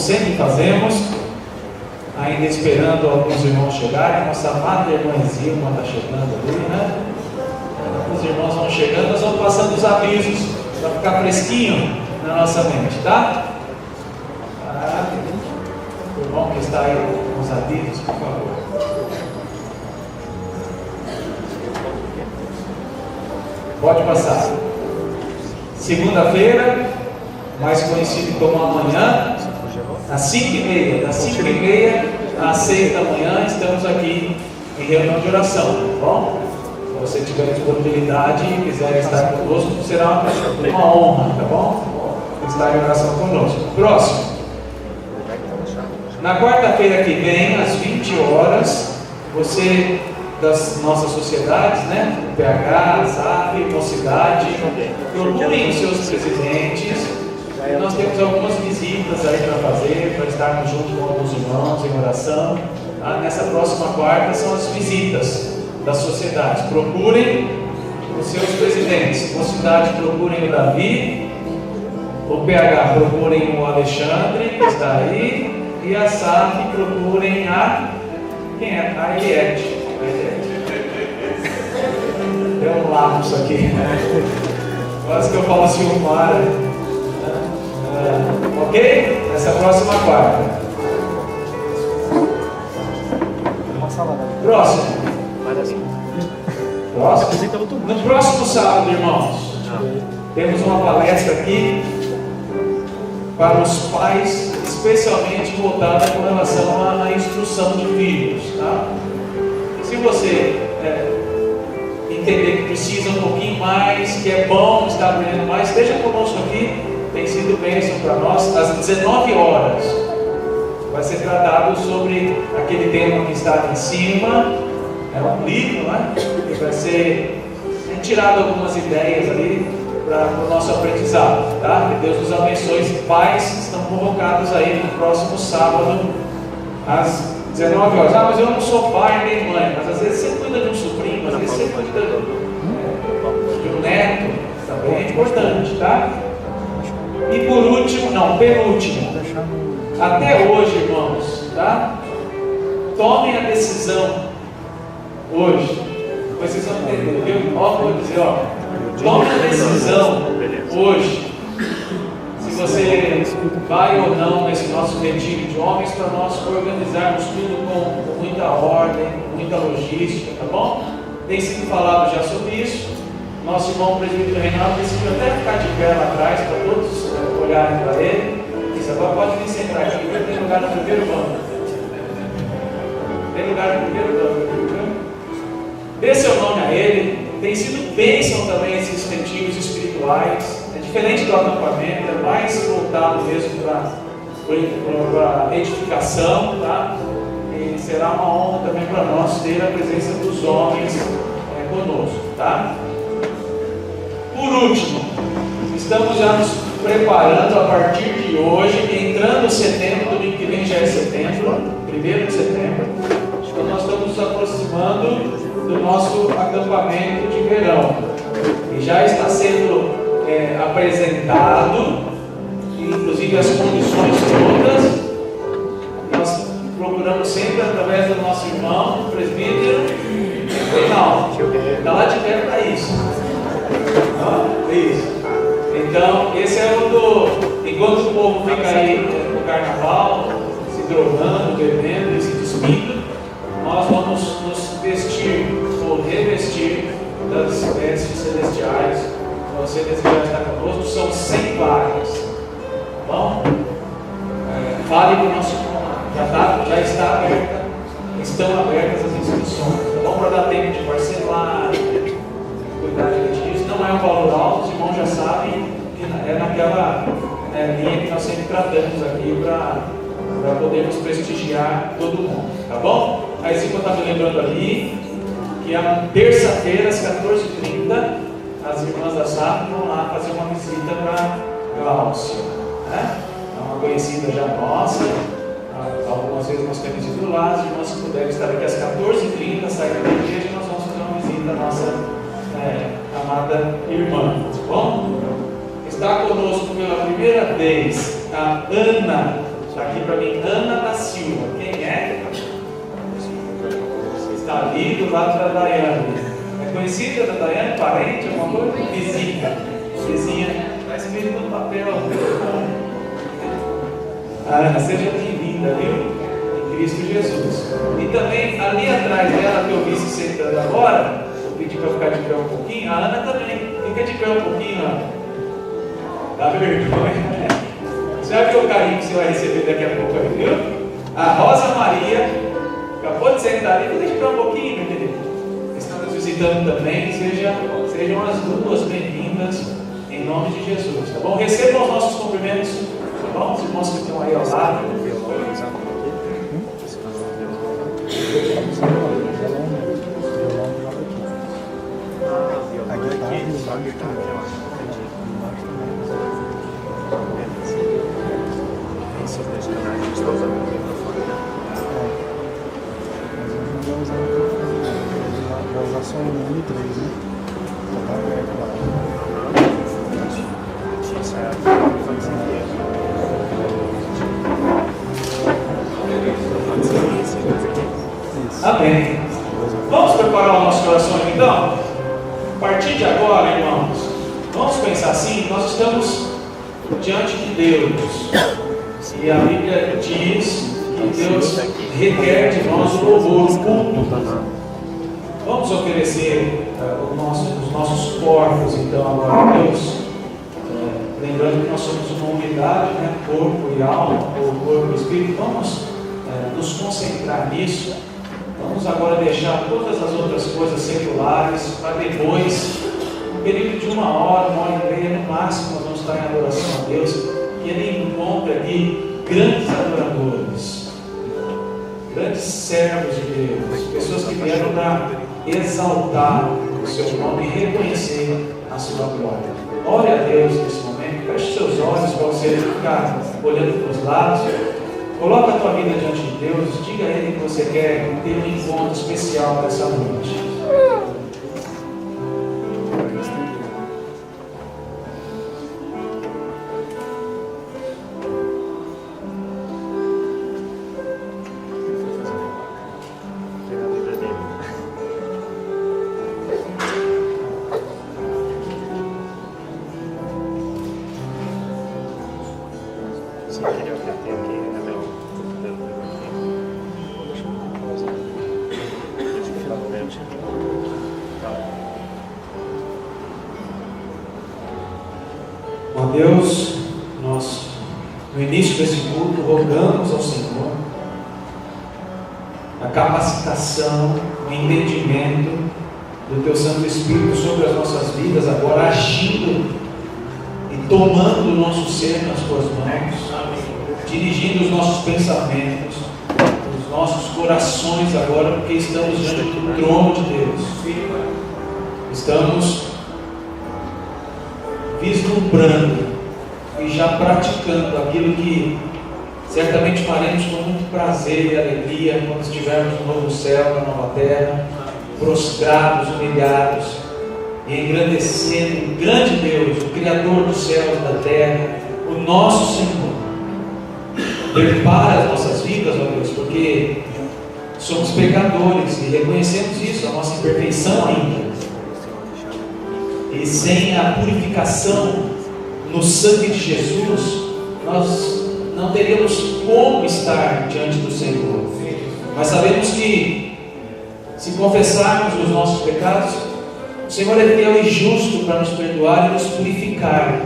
sempre fazemos, ainda esperando alguns irmãos chegarem. Nossa amada irmã Zilma está chegando ali, né? Os irmãos vão chegando, nós vamos passando os avisos para ficar fresquinho na nossa mente, tá? O irmão que está aí com os avisos, por favor. Pode passar. Segunda-feira, mais conhecido como amanhã, às 5h30, das 5h30 às 6 da manhã, estamos aqui em reunião de oração, tá bom? Se você tiver disponibilidade e quiser estar conosco, será uma honra, tá bom? Estar em oração conosco. Próximo. Na quarta-feira que vem, às 20 horas, você das nossas sociedades, né? PH, ZAP, Mocidade, procurem os seus presidentes. Nós temos algumas visitas aí para fazer, para estarmos junto com alguns irmãos em oração. Nessa próxima quarta são as visitas das sociedades. Procurem os seus presidentes. Mocidade, procurem o Davi. O PH, procurem o Alexandre, que está aí. E a SAF, procurem a... Quem é? A Eliette. Deu um lapso aqui. Quase que eu falo assim, ok? Essa próxima quarta. Próximo. No próximo sábado, irmãos, temos uma palestra aqui para os pais, especialmente voltada com relação à instrução de filhos, tá? Se você entender que precisa um pouquinho mais, que é bom estar aprendendo mais, esteja conosco aqui, tem sido bênção para nós. Às 19 horas vai ser tratado sobre aquele tema que está aqui em cima, é um livro, né? E vai ser tirado algumas ideias ali para o nosso aprendizado, tá? Que Deus nos abençoe. Os pais estão convocados aí no próximo sábado, às 19 horas. Mas eu não sou pai nem mãe, mas às vezes você cuida de um sobrinho, às vezes você cuida de um neto, também é importante, tá? E por último, penúltimo, até hoje, irmãos, tá? Tomem a decisão hoje, vocês vão entender, viu? Vou dizer, tome a decisão hoje, se você vai ou não nesse nosso retiro de homens, para nós organizarmos tudo com muita ordem, muita logística, tá bom? Tem sido falado já sobre isso. Nosso irmão presbítero Reinaldo decidiu até ficar de pé lá atrás para todos olharem para ele. Isso, agora pode vir sentar aqui, tem lugar no primeiro banco. Tem lugar no primeiro banco. Dê seu nome a ele. Tem sido bênção também esses retiros espirituais. É diferente do acampamento, é mais voltado mesmo para edificação, tá? E será uma honra também para nós ter a presença dos homens conosco, tá? Por último, estamos já nos preparando a partir de hoje, entrando setembro, domingo que vem já é setembro, 1º de setembro, então nós estamos nos aproximando do nosso acampamento de verão, e já está sendo apresentado, inclusive as condições todas. Nós procuramos sempre, através do nosso irmão, o presbítero Reinaldo, está lá de perto para isso. Isso. Então, esse é o do. Enquanto o povo fica aí no carnaval, se drogando, bebendo e se despindo, nós vamos nos vestir ou revestir das vestes celestiais. Se você desejar estar conosco, são 100 vagas. Tá bom? Fale com o nosso irmão. Já está aberta. Estão abertas as inscrições. Tá bom? Para dar tempo de parcelar, cuidar direitinho. Isso não é um valor alto, os irmãos já sabem que é naquela linha que nós sempre tratamos aqui para podermos prestigiar todo mundo. Tá bom? A Zico está me lembrando ali que a terça-feira, às 14h30, as irmãs da SAP vão lá fazer uma visita para Glaucia, né? É uma conhecida já nossa. Algumas vezes nós temos ido lá, as irmãs que puderem estar aqui às 14h30, saírem da igreja, nós vamos fazer uma visita à nossa amada irmã, tá bom? Está conosco pela primeira vez a Ana Está aqui para mim, Ana da Silva. Quem é? Está ali do lado da Daiane. É conhecida da Daiane? Parente? Alguma coisa? Vizinha. Está escrito no papel. Ana, seja bem-vinda, viu? Cristo Jesus. E também ali atrás dela, que eu vi se sentando agora, vou pedir para ficar de pé um pouquinho. A Ana também, fica de pé um pouquinho, Ana. Dá vergonha. Você vai ver o carinho que você vai receber daqui a pouco aí, viu? A Rosa Maria acabou de sentar ali, fica de pé um pouquinho, meu querido. Estão nos visitando também, sejam as duas bem-vindas em nome de Jesus, tá bom? Recebam os nossos cumprimentos, tá bom? Os irmãos que estão aí ao lado. Amém. Vamos preparar o nosso coração então? A partir de agora, irmãos, vamos pensar assim: nós estamos diante de Deus, e a Bíblia diz que Deus requer de nós o louvor, o culto. Vamos oferecer os nossos corpos então agora a Deus, lembrando que nós somos uma unidade, né? Corpo e alma, ou corpo e espírito. Vamos nos concentrar nisso. Vamos agora deixar todas as outras coisas seculares para depois, um período de 1 hora, 1h30 no máximo, nós vamos estar em adoração a Deus, que Ele encontra aqui grandes adoradores, grandes servos de Deus, pessoas que vieram para exaltar o seu nome e reconhecer a sua glória. Ore a Deus nesse momento, feche seus olhos para você ficar olhando para os lados. Coloca a tua vida diante de Deus, diga a Ele que você quer ter um encontro especial nessa noite. Ó Deus, nós no início desse culto rogamos ao Senhor a capacitação, o entendimento do Teu Santo Espírito sobre as nossas vidas, agora agindo e tomando o nosso ser nas Tuas mãos, dirigindo os nossos pensamentos, os nossos corações agora, porque estamos diante do trono de Deus. Estamos vislumbrando e já praticando aquilo que certamente faremos com muito prazer e alegria quando estivermos no novo céu, na nova terra, prostrados, humilhados e engrandecendo o grande Deus, o Criador dos céus e da terra, o nosso Senhor. Prepara as nossas vidas, ó Deus, porque somos pecadores e reconhecemos isso, a nossa imperfeição ainda. E sem a purificação no sangue de Jesus, nós não teríamos como estar diante do Senhor. Mas sabemos que, se confessarmos os nossos pecados, o Senhor é fiel e justo para nos perdoar e nos purificar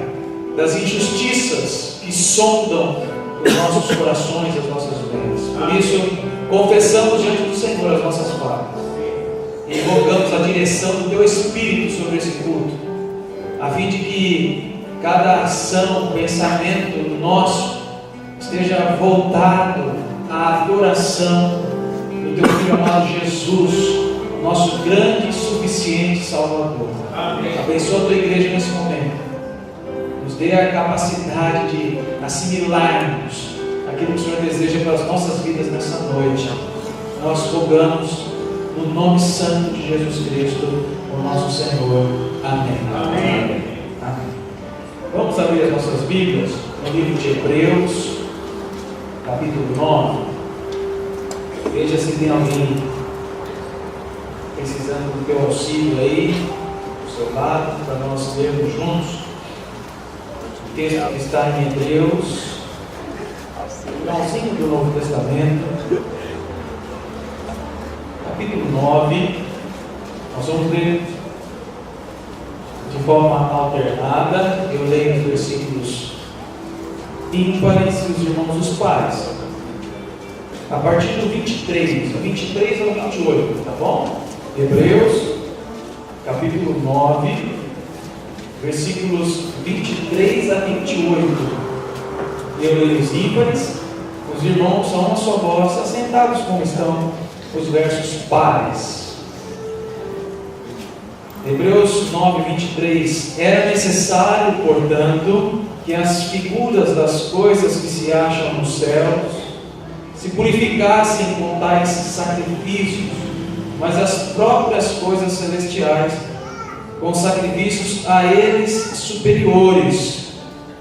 das injustiças que sondam os nossos corações e as nossas mentes. Por isso, confessamos diante do Senhor as nossas faltas e rogamos a direção do Teu Espírito sobre esse culto, a fim de que cada ação, pensamento nosso esteja voltado à adoração do Teu Filho amado Jesus, nosso grande e suficiente Salvador. Amém. Abençoa a Tua igreja nesse momento, nos dê a capacidade de assimilarmos aquilo que o Senhor deseja para as nossas vidas nessa noite. Nós rogamos no nome santo de Jesus Cristo, o nosso Senhor. Amém. Amém. Amém. Vamos abrir as nossas Bíblias no livro de Hebreus, capítulo 9. Veja se tem alguém precisando do teu auxílio aí, do seu lado, para nós lermos juntos. O texto que está em Hebreus, finalzinho do Novo Testamento, capítulo 9. Nós vamos ler de forma alternada. Eu leio os versículos ímpares e os irmãos os pares. A partir do 23 ao 28, tá bom? Hebreus, capítulo 9, versículos 23 a 28. Eu leio os ímpares, os irmãos são a sua voz, assentados como estão os versos pares. Hebreus 9, 23. Era necessário, portanto, que as figuras das coisas que se acham nos céus se purificassem com tais sacrifícios, mas as próprias coisas celestiais com sacrifícios a eles superiores.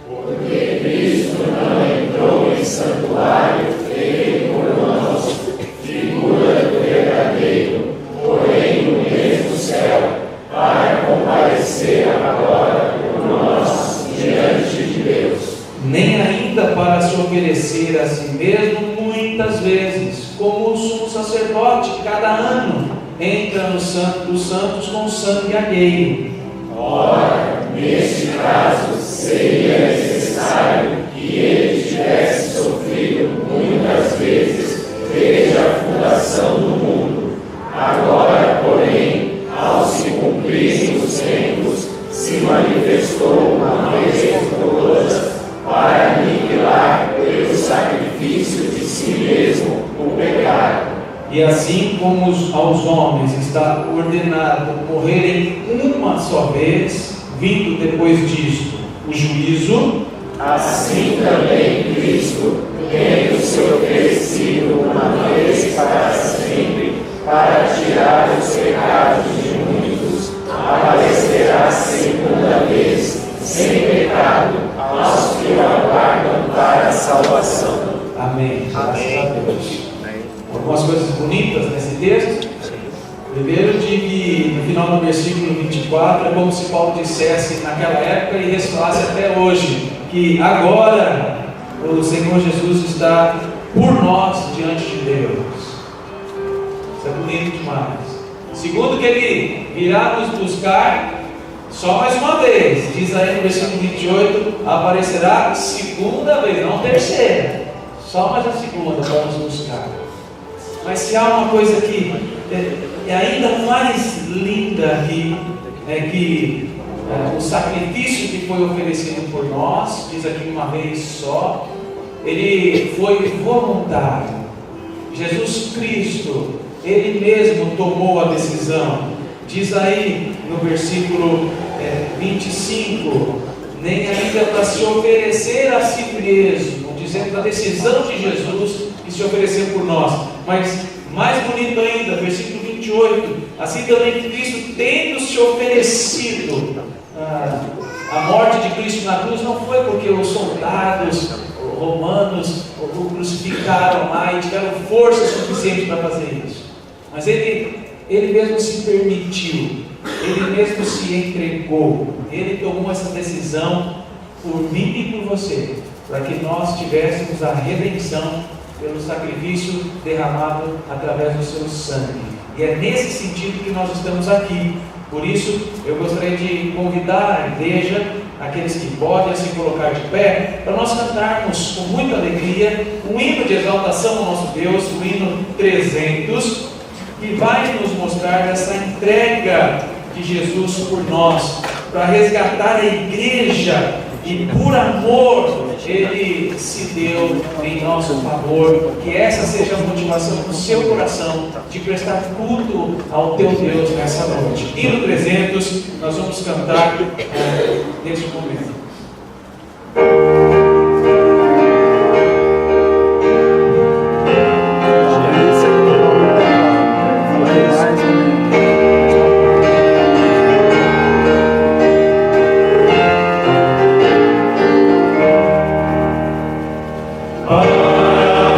Porque Cristo não entrou em santuário feito por mãos, figura do verdadeiro, porém no mesmo céu, para comparecer agora por nós diante de Deus. Nem ainda para se oferecer a si mesmo muitas vezes, como o sumo sacerdote cada ano entra no Santo dos Santos com sangue alheio. Ora, neste caso, seria necessário que ele tivesse sofrido muitas vezes desde a fundação do mundo. Agora, porém, ao se cumprirem os tempos, se manifestou uma vez por todas para aniquilar pelo sacrifício de si mesmo o pecado. E assim como aos homens está ordenado morrerem uma só vez, vindo depois disto o juízo, assim também Cristo, tendo se oferecido uma vez para sempre, para tirar os pecados de muitos, aparecerá segunda vez, sem pecado, aos que o aguardam para a salvação. Amém. Graças a Deus. Algumas coisas bonitas nesse texto. Primeiro, de que no final do versículo 24 é como se Paulo dissesse naquela época e ressoasse até hoje, que agora o Senhor Jesus está por nós diante de Deus. Isso é bonito demais. Segundo, que Ele virá nos buscar só mais uma vez. Diz aí no versículo 28, aparecerá segunda vez, não terceira. Só mais a segunda para nos buscar. Mas se há uma coisa que é ainda mais linda aqui, é que o sacrifício que foi oferecido por nós, diz aqui uma vez só, ele foi voluntário. Jesus Cristo, Ele mesmo tomou a decisão. Diz aí no versículo 25, nem ainda para se oferecer a si mesmo, dizendo da decisão de Jesus que se ofereceu por nós. Mas mais bonito ainda, versículo 28, assim também Cristo, tendo se oferecido. A morte de Cristo na cruz não foi porque os soldados romanos o crucificaram lá e tiveram força suficiente para fazer isso, mas ele mesmo se permitiu, Ele mesmo se entregou, Ele tomou essa decisão por mim e por você, para que nós tivéssemos a redenção pelo sacrifício derramado através do seu sangue. E é nesse sentido que nós estamos aqui. Por isso, eu gostaria de convidar a igreja, aqueles que podem se colocar de pé, para nós cantarmos com muita alegria um hino de exaltação ao nosso Deus, o hino 300, que vai nos mostrar essa entrega de Jesus por nós, para resgatar a igreja, e por amor Ele se deu em nosso favor. Que essa seja a motivação do seu coração de prestar culto ao teu Deus nessa noite. Hino 300, nós vamos cantar neste momento. Para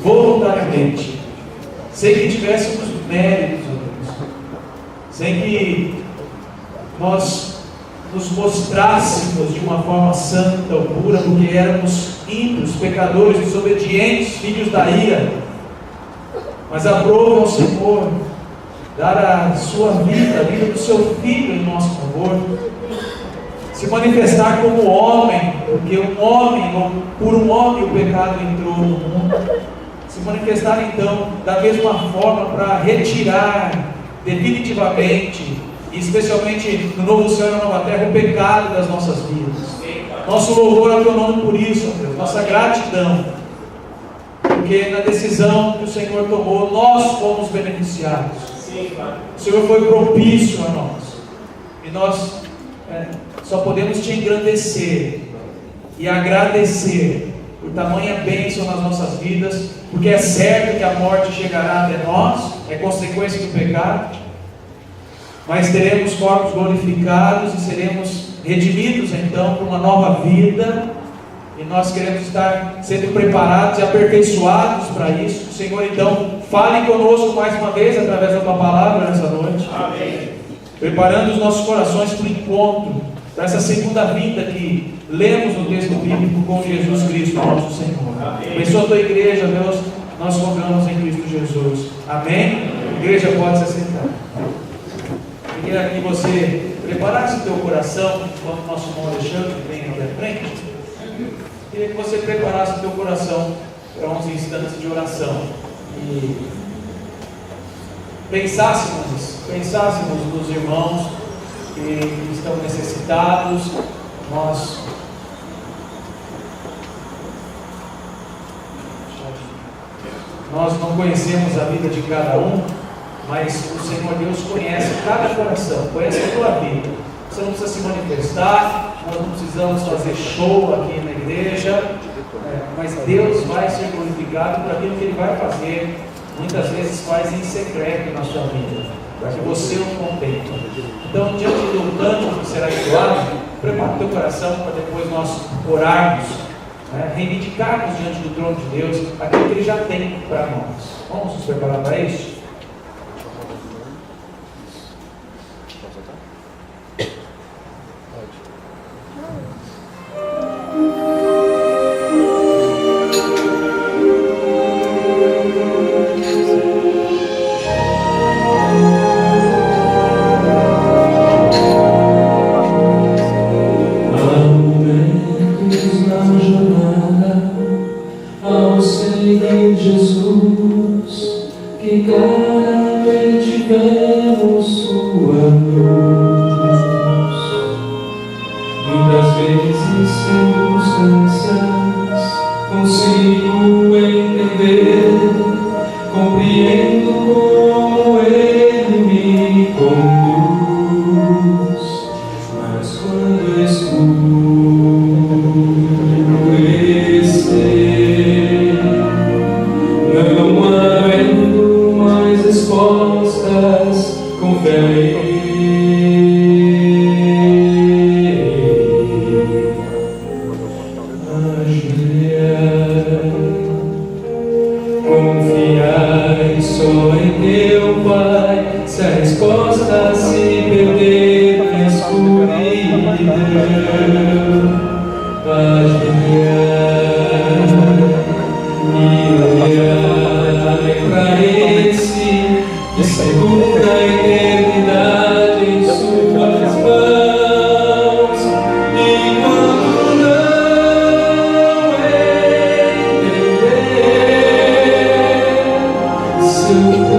voluntariamente, sem que tivéssemos méritos, ó Deus, sem que nós nos mostrássemos de uma forma santa ou pura, porque éramos ímpios, pecadores, desobedientes, filhos da ira. Mas aprove ao Senhor dar a sua vida, a vida do seu Filho em nosso favor, se manifestar como homem, porque por um homem o pecado entrou no mundo, se manifestar então da mesma forma para retirar definitivamente, e especialmente no novo céu e na nova terra, o pecado das nossas vidas. Nosso louvor ao teu nome por isso, Deus, nossa gratidão, porque na decisão que o Senhor tomou, nós fomos beneficiados. O Senhor foi propício a nós, e nós só podemos te engrandecer e agradecer por tamanha bênção nas nossas vidas, porque é certo que a morte chegará até nós, é consequência do pecado, mas teremos corpos glorificados e seremos redimidos então para uma nova vida, e nós queremos estar sendo preparados e aperfeiçoados para isso. O Senhor então fale conosco mais uma vez através da tua palavra nessa noite. Amém. Preparando os nossos corações para o encontro, para essa segunda vinda que lemos no texto bíblico com Jesus Cristo, nosso Senhor. Amém. Abençoa a tua igreja, Deus, nós rogamos em Cristo Jesus. Amém? A igreja pode se assentar. Eu queria que você preparasse o teu coração, enquanto o nosso irmão Alexandre vem até a frente. Eu queria que você preparasse o teu coração para uns instantes de oração e pensássemos nos irmãos que estão necessitados. Nós não conhecemos a vida de cada um, mas o Senhor Deus conhece cada coração, conhece a tua vida. Você não precisa se manifestar, nós não precisamos fazer show aqui na igreja, mas Deus vai ser glorificado por aquilo que Ele vai fazer. Muitas vezes faz em secreto na sua vida, para que você o contemple. Então, diante do canto que será entoado, prepara o teu coração para depois nós orarmos, reivindicarmos diante do trono de Deus aquilo que Ele já tem para nós. Vamos nos preparar para isso? Sim.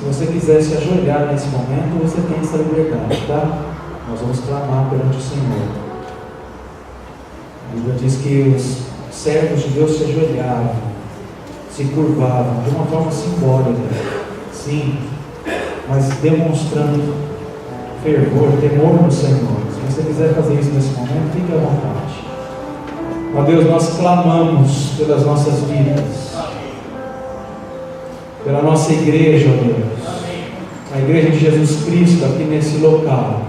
Se você quiser se ajoelhar nesse momento, você tem essa liberdade, tá? Nós vamos clamar perante o Senhor. A Bíblia diz que os servos de Deus se ajoelhavam, se curvavam, de uma forma simbólica, sim, mas demonstrando fervor, temor no Senhor. Se você quiser fazer isso nesse momento, fique à vontade. Ó Deus, nós clamamos pelas nossas vidas, pela nossa igreja, ó Deus, a igreja de Jesus Cristo aqui nesse local,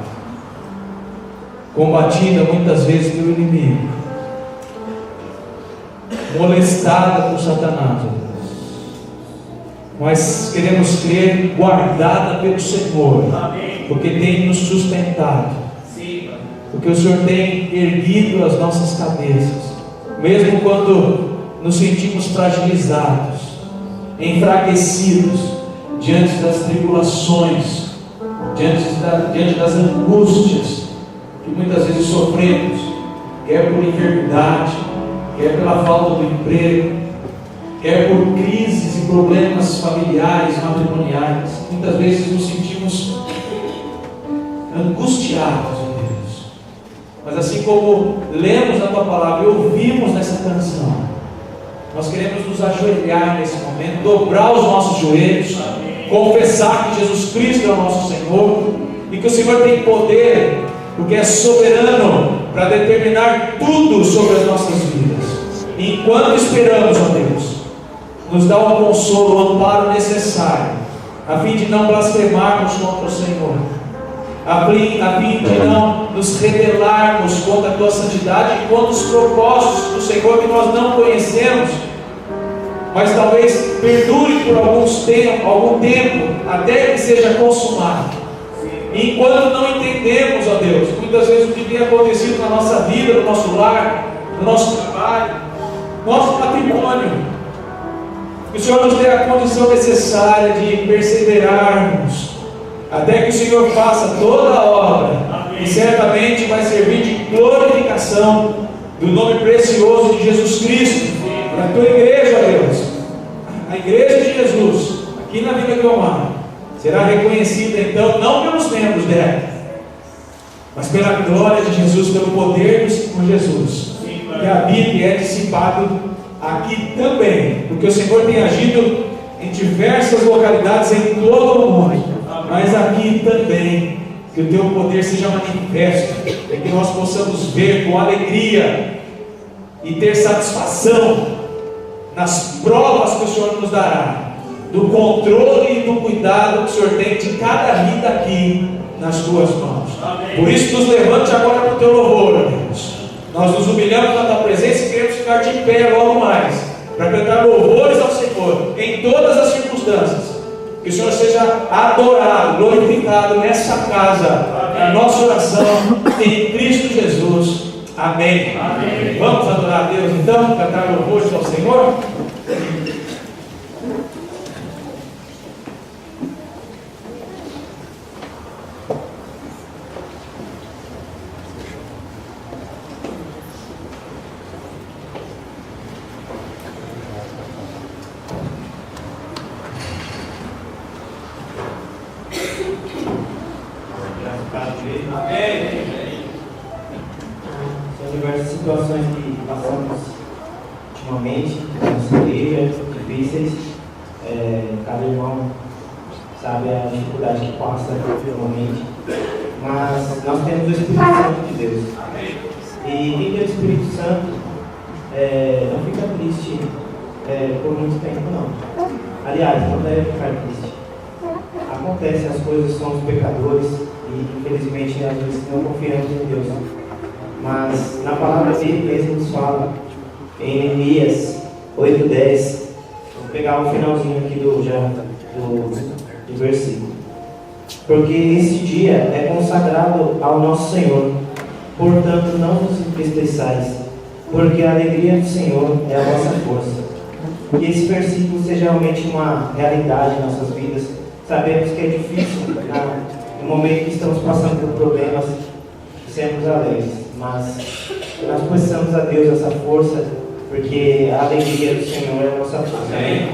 combatida muitas vezes pelo inimigo, molestada por Satanás, ó Deus, mas queremos crer guardada pelo Senhor, porque tem nos sustentado, porque o Senhor tem erguido as nossas cabeças, mesmo quando nos sentimos fragilizados, enfraquecidos diante das tribulações, diante das angústias que muitas vezes sofremos, quer por enfermidade, quer pela falta do emprego, quer por crises e problemas familiares, matrimoniais. Muitas vezes nos sentimos angustiados, ó Deus. Mas assim como lemos a Tua Palavra e ouvimos nessa canção, nós queremos nos ajoelhar nesse momento, dobrar os nossos joelhos, confessar que Jesus Cristo é o nosso Senhor e que o Senhor tem poder, porque é soberano para determinar tudo sobre as nossas vidas. E enquanto esperamos, ó Deus, nos dá o consolo, o amparo necessário, a fim de não blasfemarmos contra o Senhor, a fim de não nos rebelarmos contra a Tua santidade e contra os propósitos do Senhor que nós não conhecemos, mas talvez perdure por algum tempo, até que seja consumado. E enquanto não entendemos, ó Deus, muitas vezes o que tem acontecido na nossa vida, no nosso lar, no nosso trabalho, nosso patrimônio, que o Senhor nos dê a condição necessária de perseverarmos, até que o Senhor faça toda a obra, e certamente vai servir de glorificação do nome precioso de Jesus Cristo, para a Tua igreja, ó Deus. A igreja de Jesus, aqui na Vila Guiomar, será reconhecida então, não pelos membros dela, mas pela glória de Jesus, pelo poder do Senhor Jesus, que habita e é dissipado aqui também, porque o Senhor tem agido em diversas localidades em todo o mundo, mas aqui também, que o Teu poder seja manifesto, e que nós possamos ver com alegria e ter satisfação nas provas que o Senhor nos dará, do controle e do cuidado que o Senhor tem de cada vida aqui nas Tuas mãos. Amém. Por isso nos levante agora para o Teu louvor, ó Deus. Nós nos humilhamos na Tua presença e queremos ficar de pé logo mais, para cantar louvores ao Senhor, em todas as circunstâncias. Que o Senhor seja adorado, glorificado nessa casa, na nossa oração, em Cristo Jesus. Amém. Amém. Vamos adorar a Deus então, cantar louvores ao Senhor? São diversas situações que passamos ultimamente, na nossa igreja, difíceis. Cada irmão sabe a dificuldade que passa ultimamente. Mas nós temos o Espírito Santo de Deus. E quem tem o Espírito Santo não fica triste por muito tempo, não. Aliás, não deve ficar triste. Acontece, as coisas, somos pecadores e infelizmente às vezes não confiamos em Deus. Mas na palavra dele mesmo nos fala em Neemias 8:10. Vou pegar o finalzinho aqui do versículo. Porque esse dia é consagrado ao nosso Senhor, portanto não vos entristeçais, porque a alegria do Senhor é a vossa força. Que esse versículo seja realmente uma realidade em nossas vidas. Sabemos que é difícil, no momento que estamos passando por problemas, sermos alegres, mas nós precisamos a Deus essa força, porque a alegria do Senhor é a nossa força. Amém.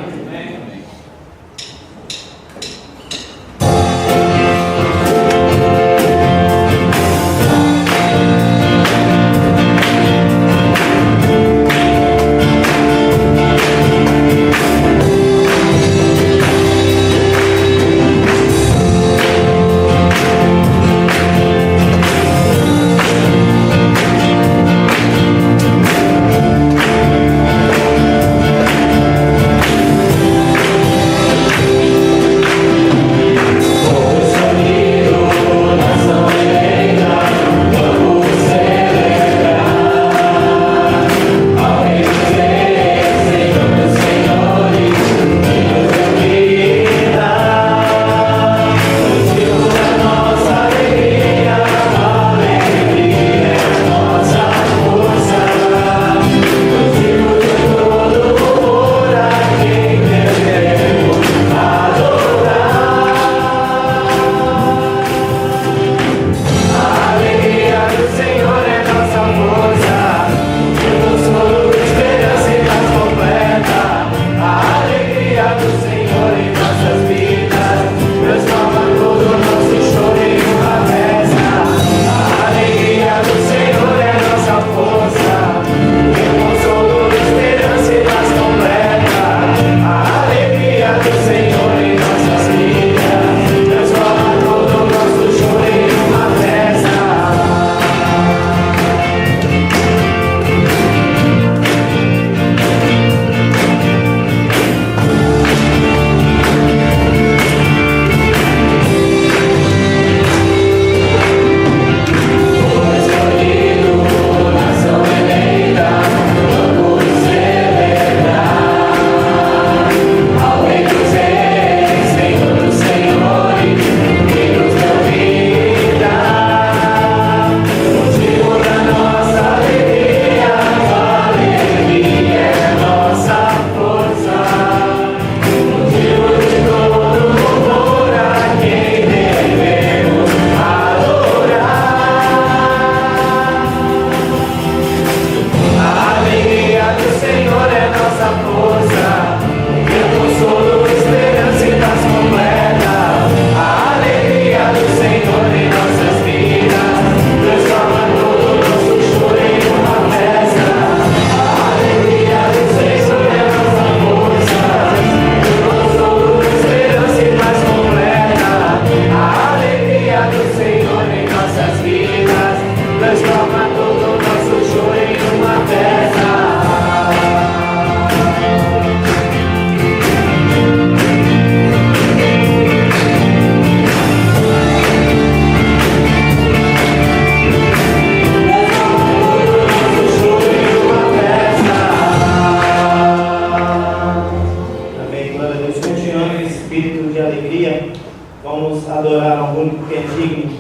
Vamos adorar ao único que é digno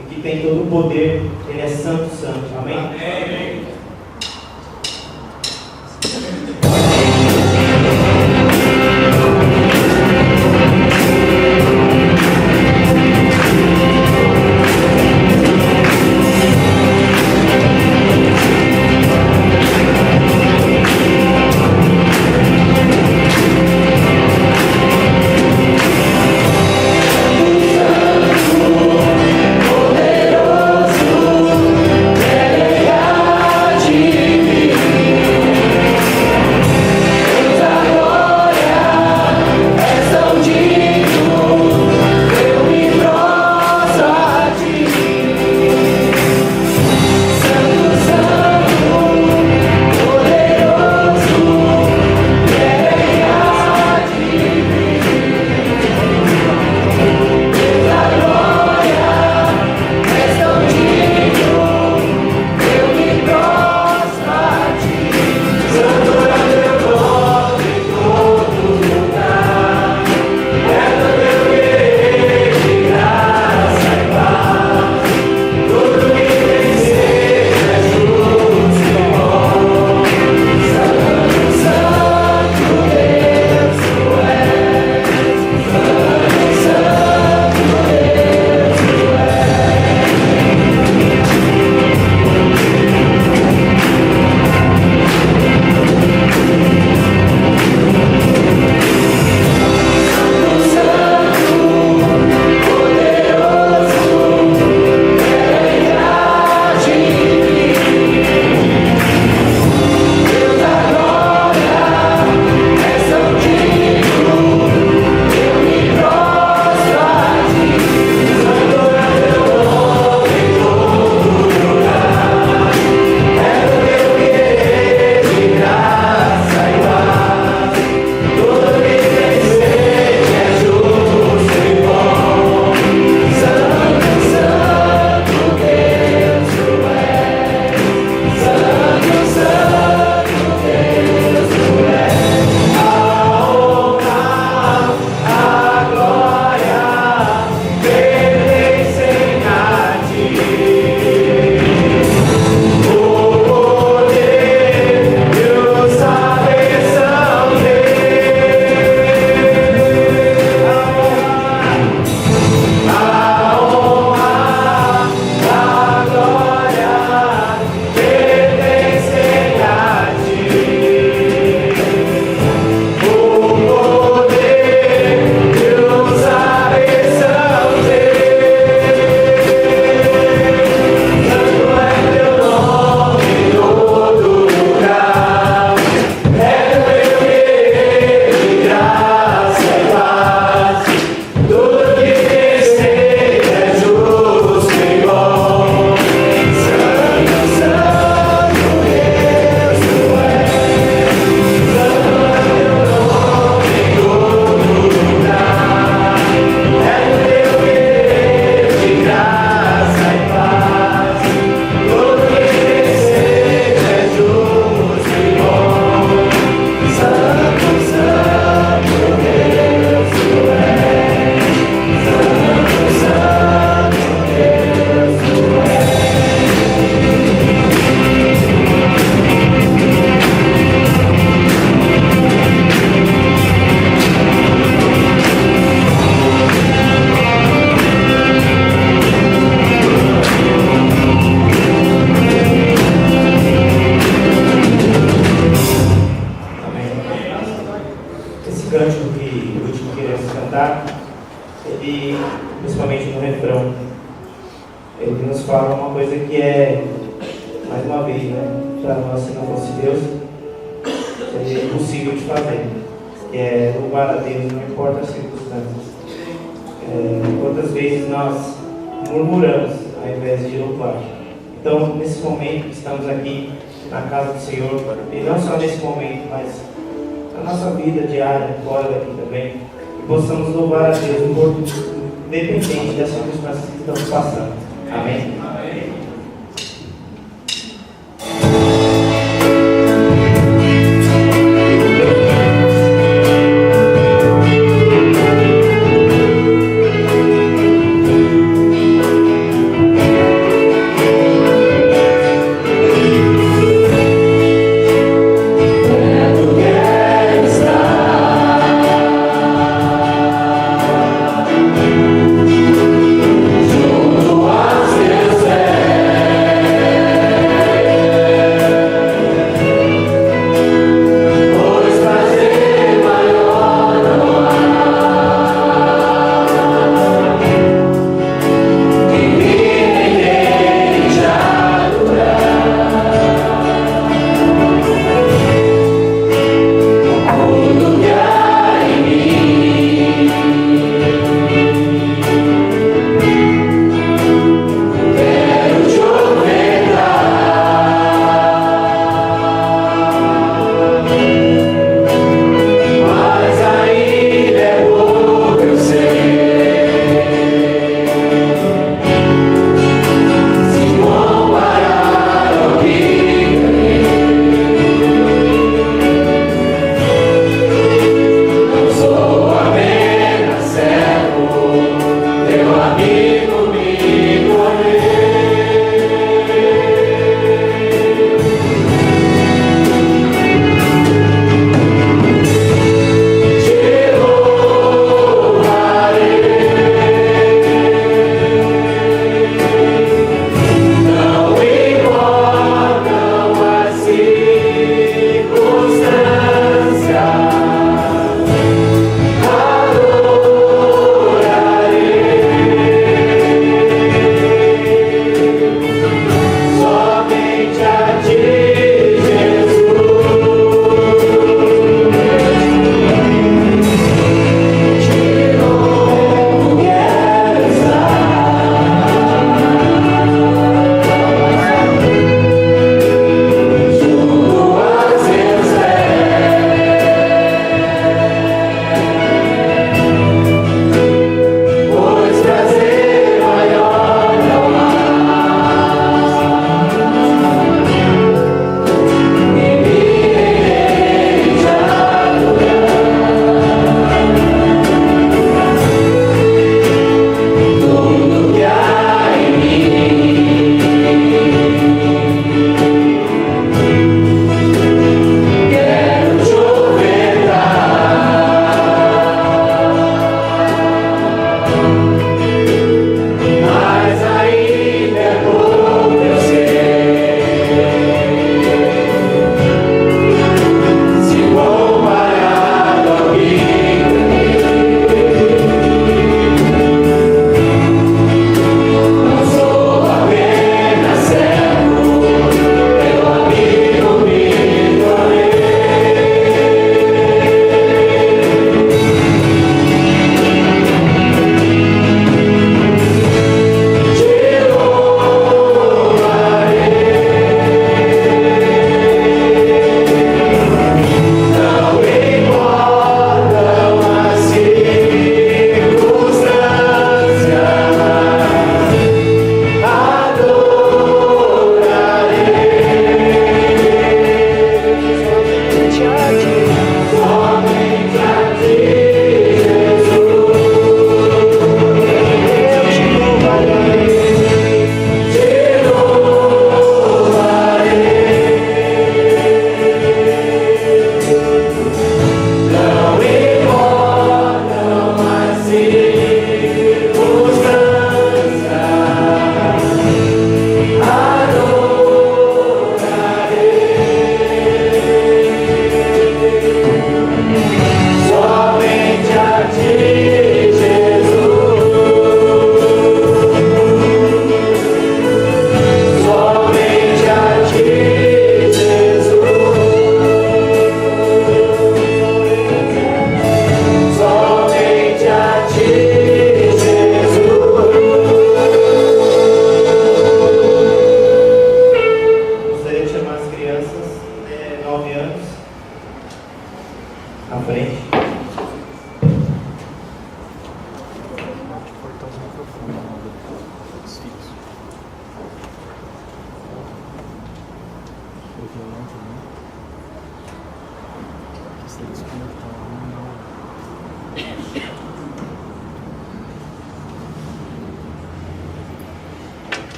e que tem todo o poder. Ele é santo, santo. Amém? Amém. Independente das circunstâncias que estamos passando. Amém? Amém.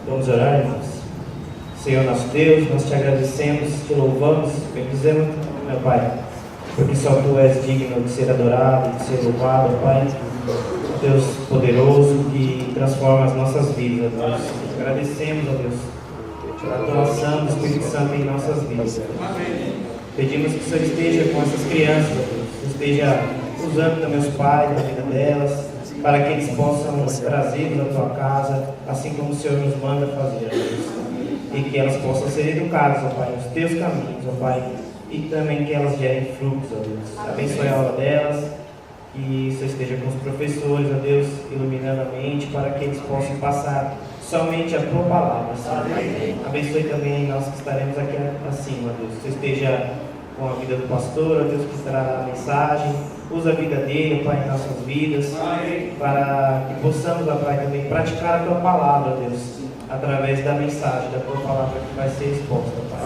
Vamos orar, irmãos. Senhor nosso Deus, nós te agradecemos, te louvamos, bendizemos, meu Pai, porque só Tu és digno de ser adorado, de ser louvado, Pai. Deus poderoso que transforma as nossas vidas, nós agradecemos, ó Deus, a atuação do Espírito Santo em nossas vidas. Pedimos que o Senhor esteja com essas crianças, ó Deus, que esteja usando também os pais na vida delas, para que eles possam trazê-los à Tua casa, assim como o Senhor nos manda fazer, ó Deus. E que elas possam ser educadas, ó Pai, nos Teus caminhos, ó Pai, e também que elas gerem frutos, ó Deus. Abençoe a aula delas, que o Senhor esteja com os professores, ó Deus, iluminando a mente, para que eles possam passar somente a Tua palavra, Senhor. Abençoe também nós que estaremos aqui acima, ó Deus. Que o Senhor esteja com a vida do pastor, ó Deus, que estará na mensagem. Usa a vida dele, Pai, em nossas vidas, para que possamos, ó Pai, também praticar a Tua palavra, ó Deus, através da mensagem, da Tua palavra que vai ser exposta, Pai.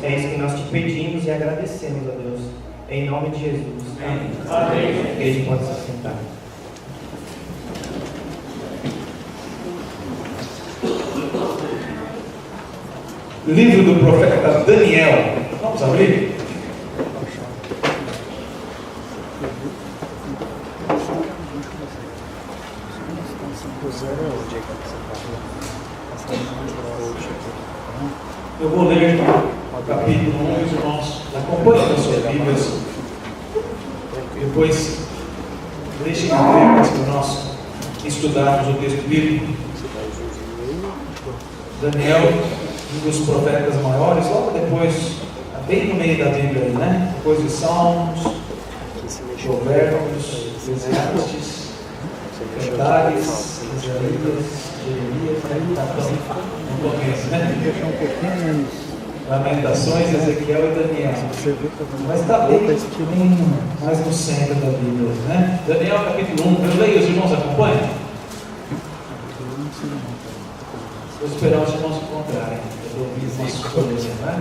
É isso que nós te pedimos e agradecemos, ó Deus, em nome de Jesus. Amém. A igreja pode se sentar. livro do profeta Daniel. Vamos abrir? Eu vou ler o capítulo 1, os irmãos acompanhem as suas Bíblias. Depois, deixem eu ler para nós estudarmos o texto bíblico. Daniel, um dos profetas maiores, logo depois, bem no meio da Bíblia, né? Depois de Salmos, Provérbios, Eclesiastes, Cantares, Isaías, Jeremias, não conhece, né? Lamentações, Ezequiel e Daniel. Mas está bem mais no centro da Bíblia, né? Daniel capítulo 1, eu leio, os irmãos acompanham? Vou esperar os irmãos se encontrarem. Eu vou ouvir isso por exemplo, né?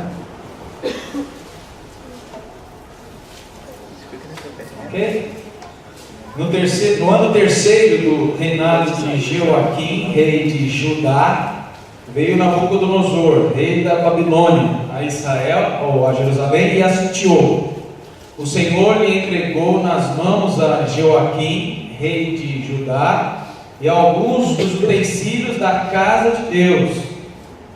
Ok? No ano terceiro do reinado de Jeoaquim, rei de Judá, veio Nabucodonosor, rei da Babilônia, a Israel, ou a Jerusalém, e a sitiou. O Senhor lhe entregou nas mãos a Jeoaquim, rei de Judá, e alguns dos utensílios da casa de Deus.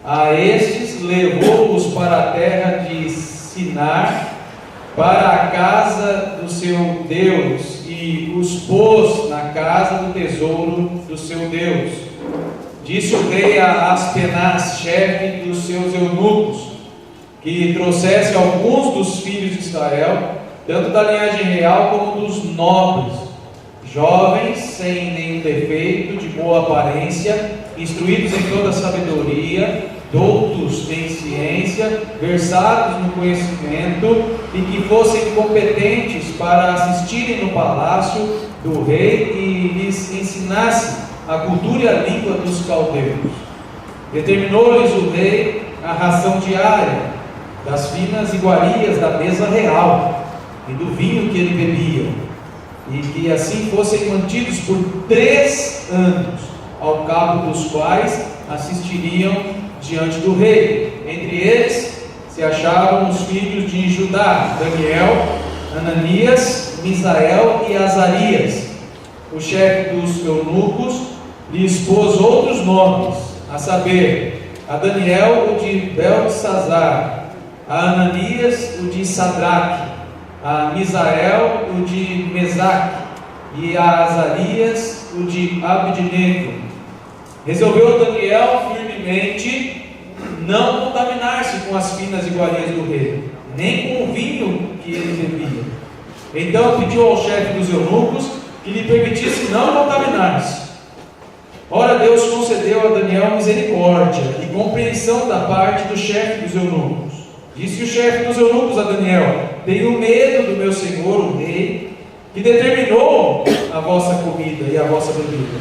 A estes levou-os para a terra de Sinar, para a casa do seu Deus, e os pôs na casa do tesouro do seu Deus. Disse o rei a Aspenaz, chefe dos seus eunucos, que trouxesse alguns dos filhos de Israel, tanto da linhagem real como dos nobres, jovens, sem nenhum defeito, de boa aparência, instruídos em toda sabedoria, doutos em ciência, versados no conhecimento, e que fossem competentes para assistirem no palácio do rei e lhes ensinassem a cultura e a língua dos caldeus. Determinou-lhes o rei a ração diária das finas iguarias da mesa real e do vinho que ele bebia, e que assim fossem mantidos por 3 anos, ao cabo dos quais assistiriam diante do rei. Entre eles se achavam os filhos de Judá, Daniel, Ananias, Misael e Azarias. O chefe dos eunucos lhe expôs outros nomes, a saber, a Daniel o de Beltesazar, a Ananias o de Sadraque, a Misael o de Mesaque e a Azarias o de Abednego. Resolveu Daniel firmemente não contaminar-se com as finas iguarias do rei, nem com o vinho que ele bebia. Então pediu ao chefe dos eunucos que lhe permitisse não contaminar-se. Ora, Deus concedeu a Daniel misericórdia e compreensão da parte do chefe dos eunucos. Disse o chefe dos eunucos a Daniel: tenho medo do meu senhor, o rei, que determinou a vossa comida e a vossa bebida,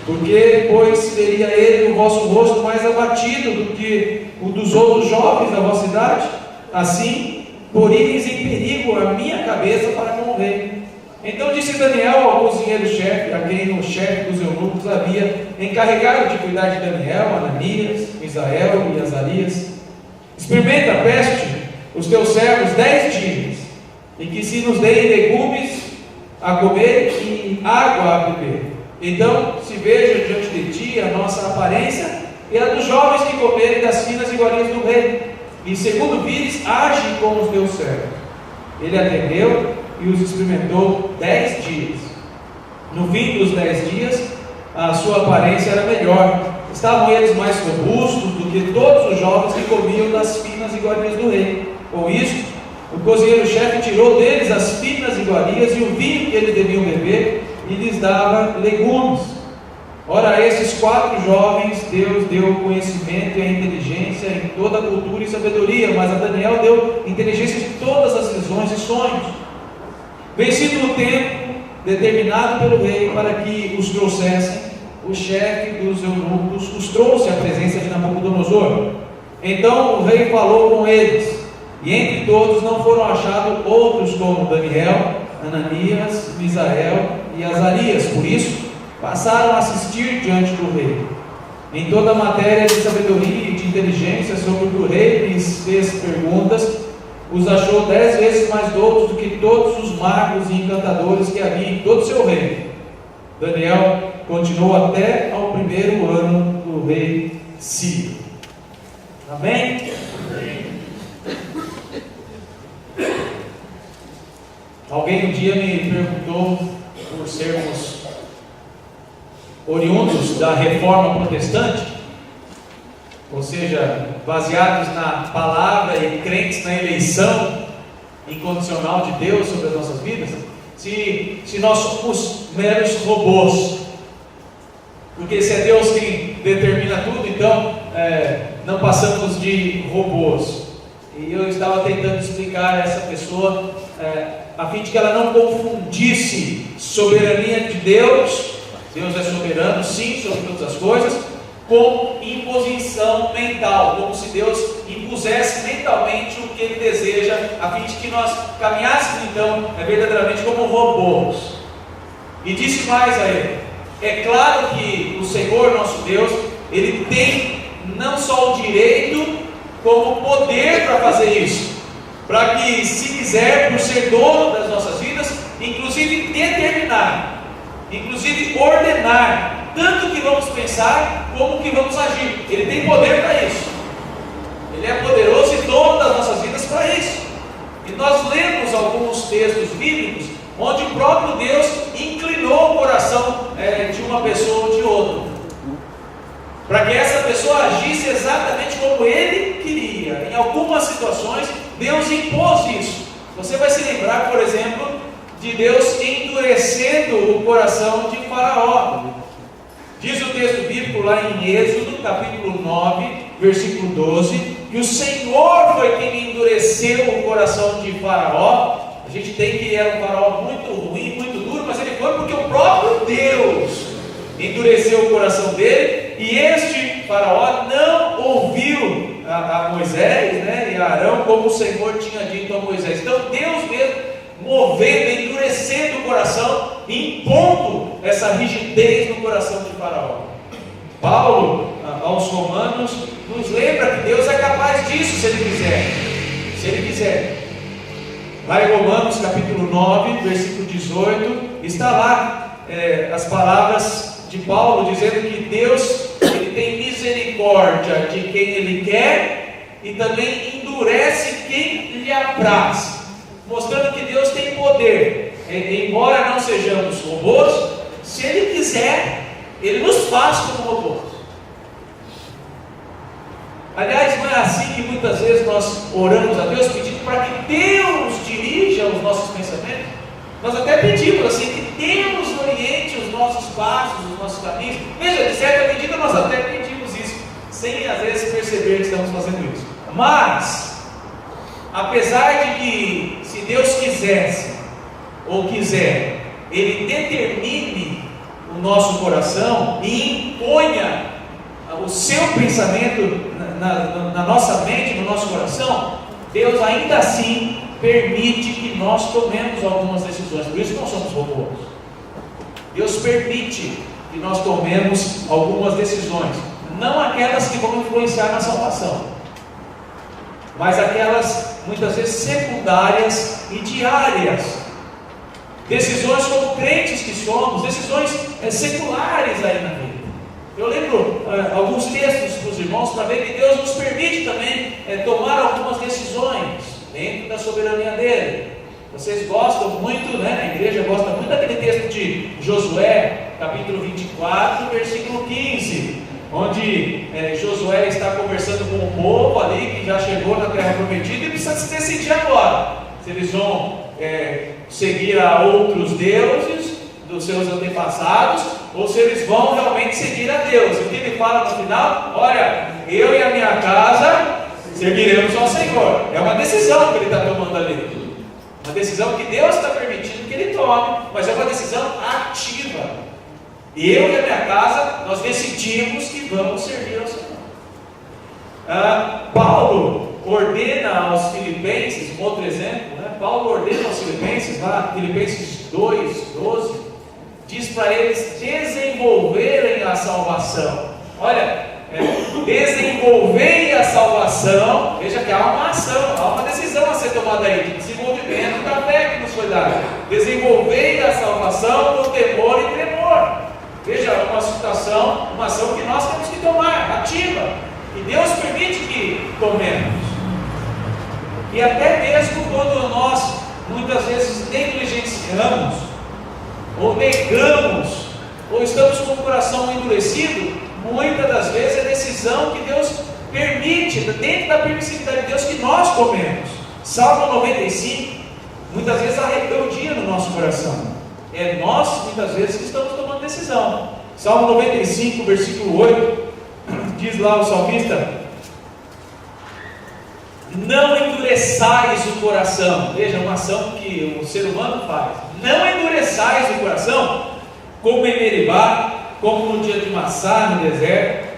porque depois veria ele o vosso rosto mais abatido do que o dos outros jovens da vossa idade. Assim, poríeis em perigo a minha cabeça para com o rei. Então disse Daniel ao cozinheiro-chefe, a quem o chefe dos eunucos havia encarregado de cuidar de Daniel, Ananias, Misael e Azarias: experimenta, peste, os teus servos 10 dias, e que se nos deem legumes a comer e água a beber. Então se veja diante de ti a nossa aparência e a dos jovens que comerem das finas iguarias do rei, e segundo vires, age com os teus servos. Ele atendeu e os experimentou 10 dias. No fim dos 10 dias, a sua aparência era melhor. Estavam eles mais robustos do que todos os jovens que comiam das finas iguarias do rei. Com isso, o cozinheiro-chefe tirou deles as finas iguarias e o vinho que eles deviam beber, e lhes dava legumes. Ora, a esses 4 jovens Deus deu conhecimento e a inteligência em toda a cultura e sabedoria, mas a Daniel deu inteligência de todas as visões e sonhos. Vencido o tempo determinado pelo rei para que os trouxessem, o chefe dos eunucos os trouxe à presença de Nabucodonosor. Então o rei falou com eles, e entre todos não foram achados outros como Daniel, Ananias, Misael e Azarias. Por isso passaram a assistir diante do rei. Em toda a matéria de sabedoria e de inteligência sobre o que o rei lhes fez perguntas, os achou 10 vezes mais doutos do que todos os magos e encantadores que havia em todo o seu reino. Daniel continuou até ao primeiro ano do rei Ciro. Amém? Alguém um dia me perguntou, por sermos oriundos da reforma protestante, ou seja, baseados na palavra e crentes na eleição incondicional de Deus sobre as nossas vidas, se nós somos meros robôs, porque se é Deus quem determina tudo, então não passamos de robôs. E eu estava tentando explicar a essa pessoa, a fim de que ela não confundisse soberania de Deus. Deus é soberano, sim, sobre todas as coisas, com imposição mental, como se Deus impusesse mentalmente o que Ele deseja, a fim de que nós caminhássemos então verdadeiramente como robôs. E disse mais a ele: é claro que o Senhor nosso Deus, Ele tem não só o direito, como o poder para fazer isso, para que, se quiser, por ser dono das nossas vidas, inclusive determinar, inclusive ordenar, tanto o que vamos pensar, como o que vamos agir. Ele tem poder para isso. Ele é poderoso e dono das nossas vidas para isso. E nós lemos alguns textos bíblicos, onde o próprio Deus inclinou o coração de uma pessoa ou de outra, para que essa pessoa agisse exatamente como Ele queria. Em algumas situações, Deus impôs isso. Você vai se lembrar, por exemplo, de Deus endurecendo o coração de Faraó. Diz o texto bíblico lá em Êxodo, capítulo 9, versículo 12, que o Senhor foi quem endureceu o coração de Faraó. A gente tem que era um Faraó muito ruim, muito duro, mas ele foi porque o próprio Deus endureceu o coração dele, e este Faraó não ouviu a Moisés, e a Arão, como o Senhor tinha dito a Moisés. Então Deus mesmo movendo, endurecendo o coração, impondo essa rigidez no coração de Faraó. Paulo, aos Romanos, nos lembra que Deus é capaz disso, se Ele quiser. Se Ele quiser. Lá em Romanos capítulo 9, versículo 18, está lá as palavras de Paulo, dizendo que Deus, Ele tem misericórdia de quem Ele quer, e também endurece quem lhe apraz, mostrando que Deus tem poder. Embora não sejamos robôs, se Ele quiser, Ele nos faz como robôs. Aliás, não é assim que muitas vezes nós oramos a Deus pedindo para que Deus dirija os nossos pensamentos? Nós até pedimos assim, que Deus oriente os nossos passos, os nossos caminhos. Veja, de certa medida nós até pedimos isso, sem às vezes perceber que estamos fazendo isso. Mas, apesar de que, se Deus quisesse, ou quiser, Ele determine o nosso coração e imponha o seu pensamento na nossa mente, no nosso coração, Deus ainda assim permite que nós tomemos algumas decisões. Por isso que nós somos robôs. Deus permite que nós tomemos algumas decisões, não aquelas que vão influenciar na salvação, mas aquelas muitas vezes secundárias e diárias. Decisões como crentes que somos, decisões seculares aí na vida. Eu lembro alguns textos para os irmãos, para ver que Deus nos permite também tomar algumas decisões dentro da soberania dele. Vocês gostam muito, a igreja gosta muito daquele texto de Josué, capítulo 24, versículo 15, onde Josué está conversando com o povo ali, que já chegou na terra prometida, e precisa se decidir agora, se eles vão seguir a outros deuses dos seus antepassados, ou se eles vão realmente seguir a Deus. E o que ele fala no final? Olha, eu e a minha casa seguiremos ao Senhor. É uma decisão que ele está tomando ali, uma decisão que Deus está permitindo que ele tome, mas é uma decisão ativa. Eu e a minha casa, nós decidimos que vamos servir ao Senhor. Paulo ordena aos filipenses, um outro exemplo, Paulo ordena aos filipenses, lá, Filipenses 2, 12, diz para eles desenvolverem a salvação Olha, desenvolvei a salvação. Veja que há uma ação, há uma decisão a ser tomada aí, de desenvolvimento da fé que nos foi dada. Desenvolvei a salvação com temor e tremor. Veja, uma situação, uma ação que nós temos que tomar, ativa, e Deus permite que tomemos. E até mesmo quando nós muitas vezes negligenciamos, ou negamos, ou estamos com o coração endurecido, muitas das vezes é decisão que Deus permite, dentro da permissividade de Deus, que nós tomemos. Salmo 95, muitas vezes há rebeldia no nosso coração. É nós, muitas vezes, que estamos tomando decisão. Salmo 95, versículo 8, diz lá o salmista: não endureçais o coração. Veja, uma ação que o ser humano faz. Não endureçais o coração, como em Meribá, como no dia de Massá, no deserto,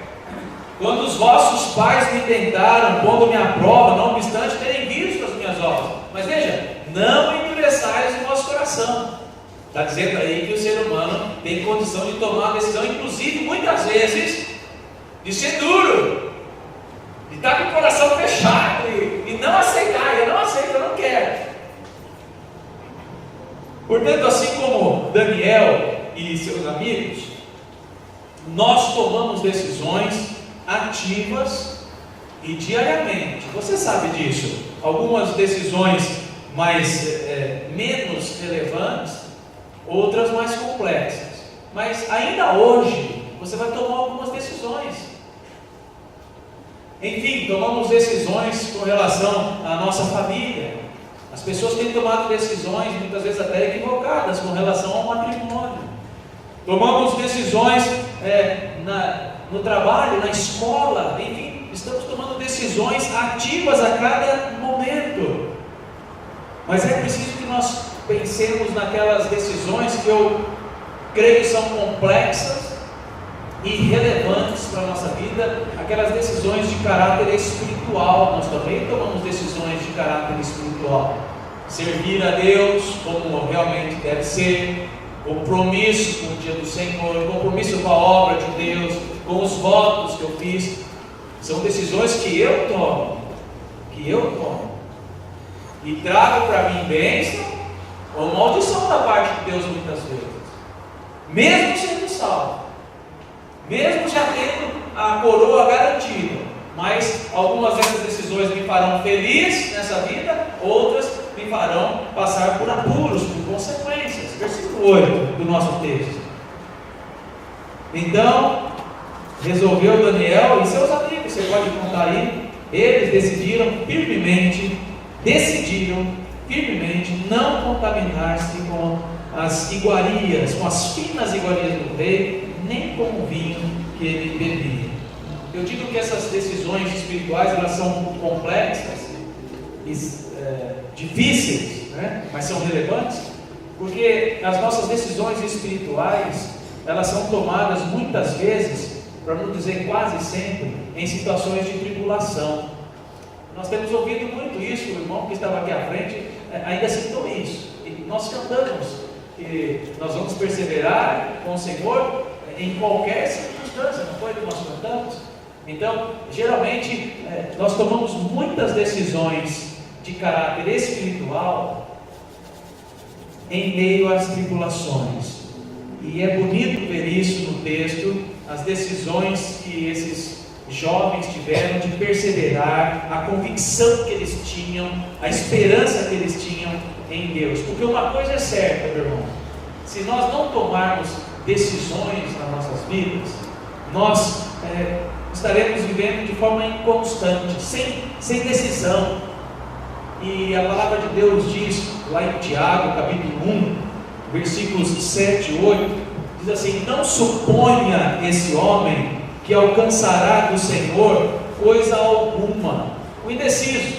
quando os vossos pais me tentaram, pondo-me à prova, não obstante terem visto as minhas obras. Mas veja, não endureçais o vosso coração. Está dizendo aí que o ser humano tem condição de tomar uma decisão, inclusive muitas vezes, de ser duro, de estar com o coração fechado e não aceitar. Eu não aceito, eu não quero. Portanto, assim como Daniel e seus amigos, nós tomamos decisões ativas e diariamente. Você sabe disso. Algumas decisões menos relevantes, outras mais complexas. Mas ainda hoje você vai tomar algumas decisões. Enfim, tomamos decisões com relação à nossa família. As pessoas têm tomado decisões, muitas vezes até equivocadas, com relação ao matrimônio. Tomamos decisões no trabalho, na escola, enfim, estamos tomando decisões ativas a cada momento. Mas é preciso que nós pensemos naquelas decisões que eu creio são complexas e relevantes para a nossa vida, aquelas decisões de caráter espiritual. Nós também tomamos decisões de caráter espiritual. Servir a Deus como realmente deve ser, compromisso com o dia do Senhor, compromisso com a obra de Deus, com os votos que eu fiz. São decisões que eu tomo, e trago para mim bênção ou maldição da parte de Deus muitas vezes, mesmo sendo salvo, mesmo já tendo a coroa garantida. Mas algumas dessas decisões me farão feliz nessa vida, outras me farão passar por apuros, por consequências. Versículo 8 do nosso texto. Então resolveu Daniel e seus amigos, você pode contar aí, eles decidiram firmemente não contaminar-se com as iguarias, com as finas iguarias do rei, nem com o vinho que ele bebia. Eu digo que essas decisões espirituais, elas são muito complexas, difíceis, né? Mas são relevantes, porque as nossas decisões espirituais, elas são tomadas muitas vezes, para não dizer quase sempre, em situações de tribulação. Nós temos ouvido muito isso, o irmão que estava aqui à frente ainda citou isso, e nós cantamos que nós vamos perseverar com o Senhor em qualquer circunstância, não foi que nós cantamos? Então, geralmente, nós tomamos muitas decisões de caráter espiritual em meio às tribulações, e é bonito ver isso no texto, as decisões que esses jovens tiveram de perseverar, a convicção que eles tinham, a esperança que eles tinham em Deus. Porque uma coisa é certa, meu irmão, se nós não tomarmos decisões nas nossas vidas, nós estaremos vivendo de forma inconstante, sem decisão. E a palavra de Deus diz, lá em Tiago, capítulo 1, versículos 7 e 8, diz assim: não suponha esse homem que alcançará do Senhor coisa alguma. O indeciso,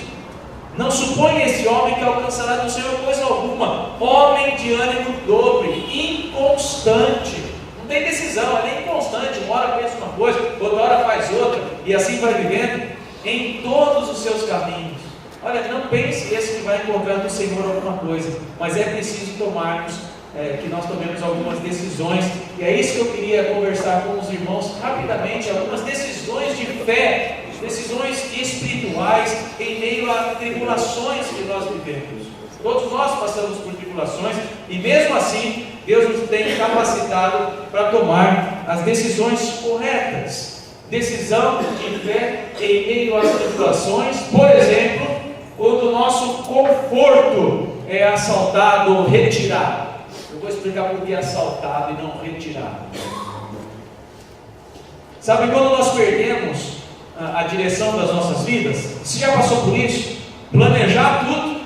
não suponha esse homem que alcançará do Senhor coisa alguma. Homem de ânimo dobre, inconstante, não tem decisão, ele é inconstante, uma hora pensa uma coisa, outra hora faz outra, e assim vai vivendo em todos os seus caminhos. Olha, não pense esse que vai encontrar do Senhor alguma coisa, mas é preciso tomarmos que nós tomemos algumas decisões, e é isso que eu queria conversar com os irmãos rapidamente, algumas decisões de fé, decisões espirituais em meio a tribulações que nós vivemos. Todos nós passamos por tribulações, e mesmo assim, Deus nos tem capacitado para tomar as decisões corretas. Decisão de fé em meio às tribulações, por exemplo, quando o nosso conforto é assaltado ou retirado. Eu vou explicar por que assaltado e não retirado. Sabe quando nós perdemos a direção das nossas vidas? Você já passou por isso? Planejar tudo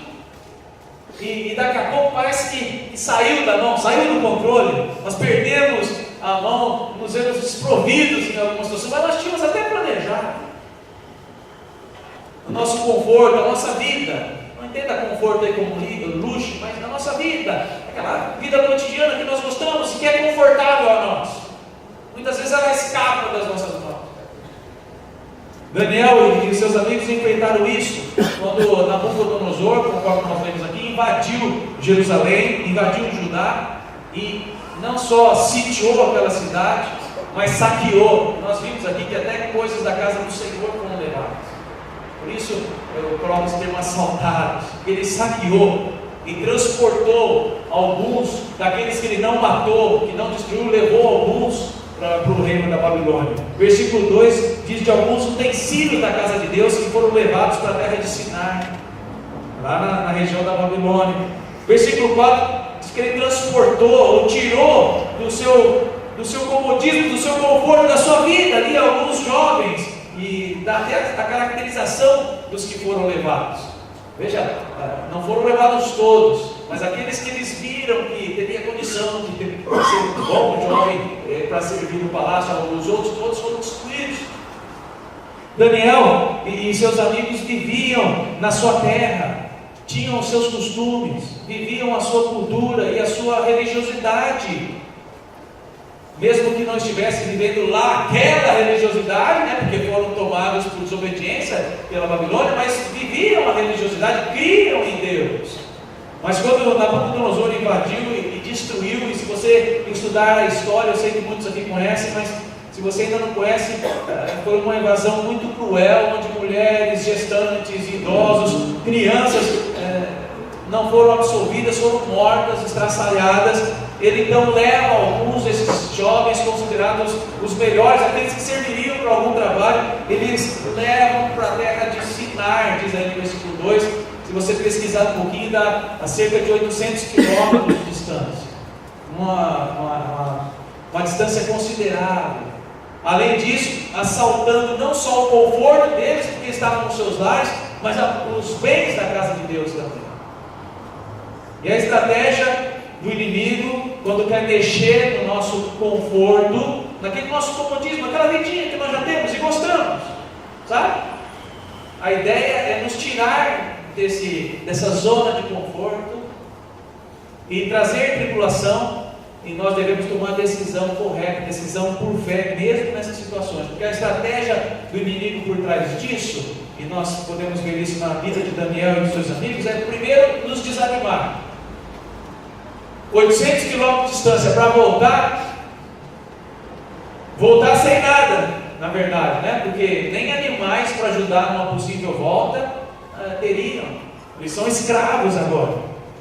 e daqui a pouco parece que saiu da mão, saiu do controle. Nós perdemos a mão, nos vemos desprovidos em algumas situações, mas nós tínhamos até planejado o nosso conforto, a nossa vida. Não entenda conforto aí como luxo, mas a nossa vida, aquela vida cotidiana que nós gostamos e que é confortável a nós. Muitas vezes ela escapa das nossas mãos. Daniel e seus amigos enfrentaram isso quando Nabucodonosor, conforme nós lemos aqui, invadiu Jerusalém, invadiu Judá e não só sitiou aquela cidade, mas saqueou. Nós vimos aqui que até coisas da casa do Senhor foram levadas. Por isso eu coloco esse termo assaltados. Ele saqueou e transportou alguns daqueles que ele não matou, que não destruiu, levou alguns para o reino da Babilônia. Versículo 2 diz de alguns utensílios da casa de Deus que foram levados para a terra de Sinai, lá na região da Babilônia. Versículo 4 diz que ele transportou ou tirou do seu comodismo, do seu conforto, da sua vida ali alguns jovens, e dá até a caracterização dos que foram levados. Veja, não foram levados todos, mas aqueles que eles viram que teria condição de ser um bom jovem para servir no palácio, os outros todos foram excluídos. Daniel e seus amigos viviam na sua terra, tinham os seus costumes, viviam a sua cultura e a sua religiosidade. Mesmo que não estivessem vivendo lá aquela religiosidade, né, porque foram tomados por desobediência pela Babilônia, mas viviam a religiosidade, criam em Deus. Mas quando Nabucodonosor invadiu e destruiu, e se você estudar a história, eu sei que muitos aqui conhecem, mas se você ainda não conhece, foi uma invasão muito cruel, onde mulheres, gestantes, idosos, crianças não foram absolvidas, foram mortas, estraçalhadas. Ele então leva alguns desses jovens considerados os melhores, aqueles que serviriam para algum trabalho, eles levam para a terra de Sinai, diz aí no versículo 2. Se você pesquisar um pouquinho, dá a cerca de 800 quilômetros de distância, uma distância considerável. Além disso, assaltando não só o conforto deles, porque estavam nos seus lares, mas os bens da casa de Deus também. E a estratégia do inimigo, quando quer mexer no nosso conforto, naquele nosso comodismo, aquela vidinha que nós já temos e gostamos, sabe? A ideia é nos tirar dessa zona de conforto e trazer tribulação, e nós devemos tomar a decisão correta, decisão por fé, mesmo nessas situações, porque a estratégia do inimigo por trás disso, e nós podemos ver isso na vida de Daniel e de seus amigos, é primeiro nos desanimar. 800 quilômetros de distância para voltar sem nada, na verdade, né? Porque nem animais para ajudar numa possível volta teriam. Eles são escravos agora.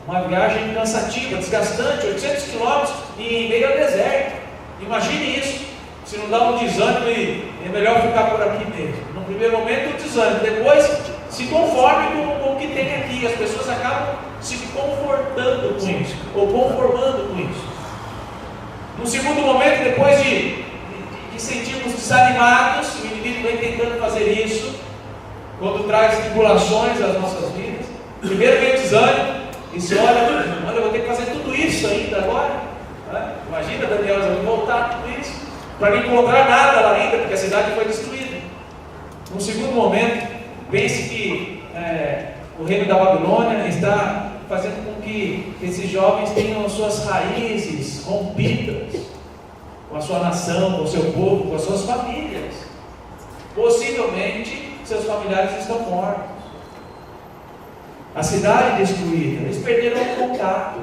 Uma viagem cansativa, desgastante, 800 quilômetros e em meio ao deserto. Imagine isso. Se não dá um desânimo, é melhor ficar por aqui mesmo. No primeiro momento o desânimo, depois se conforme com o que tem aqui. As pessoas acabam se confortando com isso, ou conformando com isso. No segundo momento, depois de sentirmos desanimados, o inimigo vem tentando fazer isso, quando traz tribulações às nossas vidas. Primeiro vem o desânimo, e se olha, eu vou ter que fazer tudo isso ainda agora. Imagina, Daniel, eu vou voltar tudo isso, para não encontrar nada lá ainda, porque a cidade foi destruída. No segundo momento, pense que o reino da Babilônia está fazendo com que esses jovens tenham suas raízes rompidas com a sua nação, com o seu povo, com as suas famílias. Possivelmente, seus familiares estão mortos. A cidade destruída, eles perderam o contato.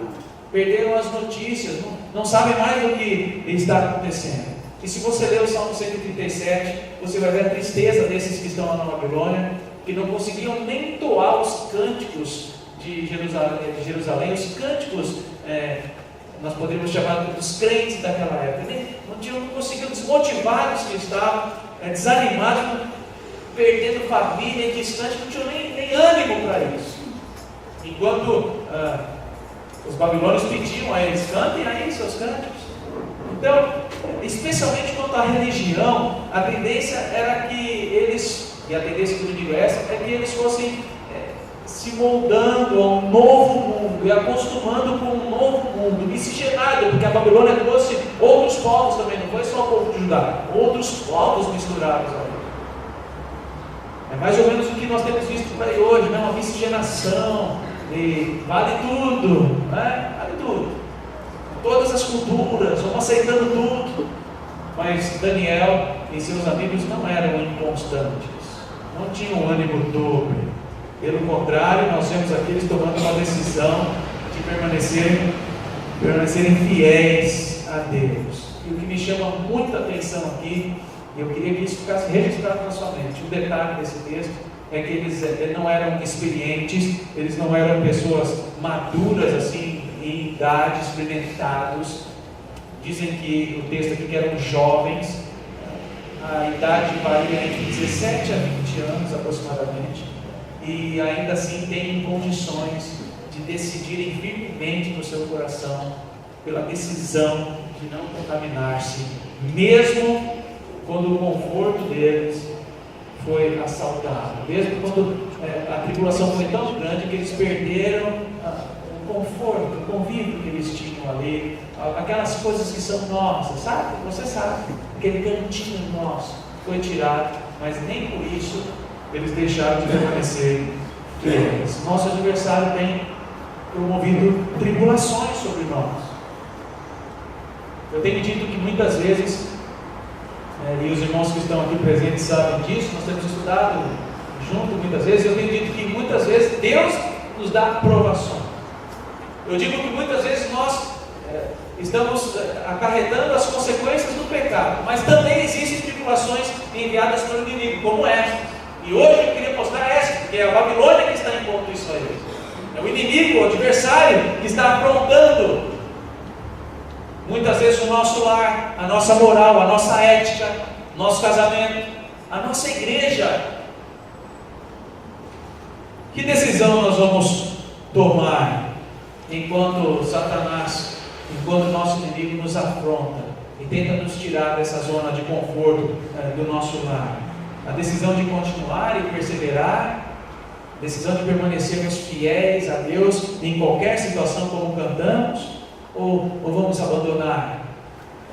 perderam as notícias, não sabem mais o que está acontecendo. E se você ler o Salmo 137, você vai ver a tristeza desses que estão lá na Babilônia, que não conseguiam nem entoar os cânticos de Jerusalém, os cânticos, nós poderíamos chamar dos crentes daquela época, não conseguiam desmotivar os que estavam desanimados, perdendo família e distante, não tinham nem ânimo para isso. Enquanto os babilônios pediam a eles, cantem aí seus cânticos. Então, especialmente quanto à religião, a tendência era que eles, e a tendência que eu digo essa, é que eles fossem se moldando a um novo mundo, e acostumando com um novo mundo, miscigenado, porque a Babilônia trouxe outros povos também, não foi só o povo de Judá, outros povos misturados ali. É mais ou menos o que nós temos visto por aí hoje, né? Uma miscigenação, e vale tudo, né? Vale tudo. Todas as culturas, vão aceitando tudo. Mas Daniel e seus amigos não eram inconstantes, não tinham ânimo dobre. Pelo contrário, nós vemos aqui eles tomando uma decisão de permanecerem fiéis a Deus. E o que me chama muita atenção aqui, e eu queria que isso ficasse registrado na sua mente, o detalhe desse texto é que eles não eram experientes, eles não eram pessoas maduras assim, em idade, experimentados. Dizem que o texto aqui que eram jovens, a idade varia entre 17 a 20 anos aproximadamente, e ainda assim têm condições de decidirem firmemente no seu coração pela decisão de não contaminar-se, mesmo quando o conforto deles foi assaltado, mesmo quando a tribulação foi tão grande que eles perderam o conforto, o convívio que eles tinham ali, aquelas coisas que são nossas, sabe? Você sabe, aquele cantinho nosso foi tirado, mas nem por isso eles deixaram de permanecer fiéis. Nosso adversário tem promovido tribulações sobre nós. Eu tenho dito que muitas vezes, e os irmãos que estão aqui presentes sabem disso, nós temos estudado junto muitas vezes, eu tenho dito que muitas vezes Deus nos dá provações. Eu digo que muitas vezes nós estamos acarretando as consequências do pecado, mas também existem tribulações enviadas pelo inimigo, como essa. E hoje eu queria mostrar essa, porque é a Babilônia que está impondo isso a eles. É o inimigo, o adversário, que está aprontando muitas vezes o nosso lar, a nossa moral, a nossa ética, nosso casamento, a nossa igreja. Que decisão nós vamos tomar enquanto Satanás, enquanto o nosso inimigo nos afronta e tenta nos tirar dessa zona de conforto do nosso lar? A decisão de continuar e perseverar, a decisão de permanecermos fiéis a Deus em qualquer situação, como cantamos, ou vamos abandonar?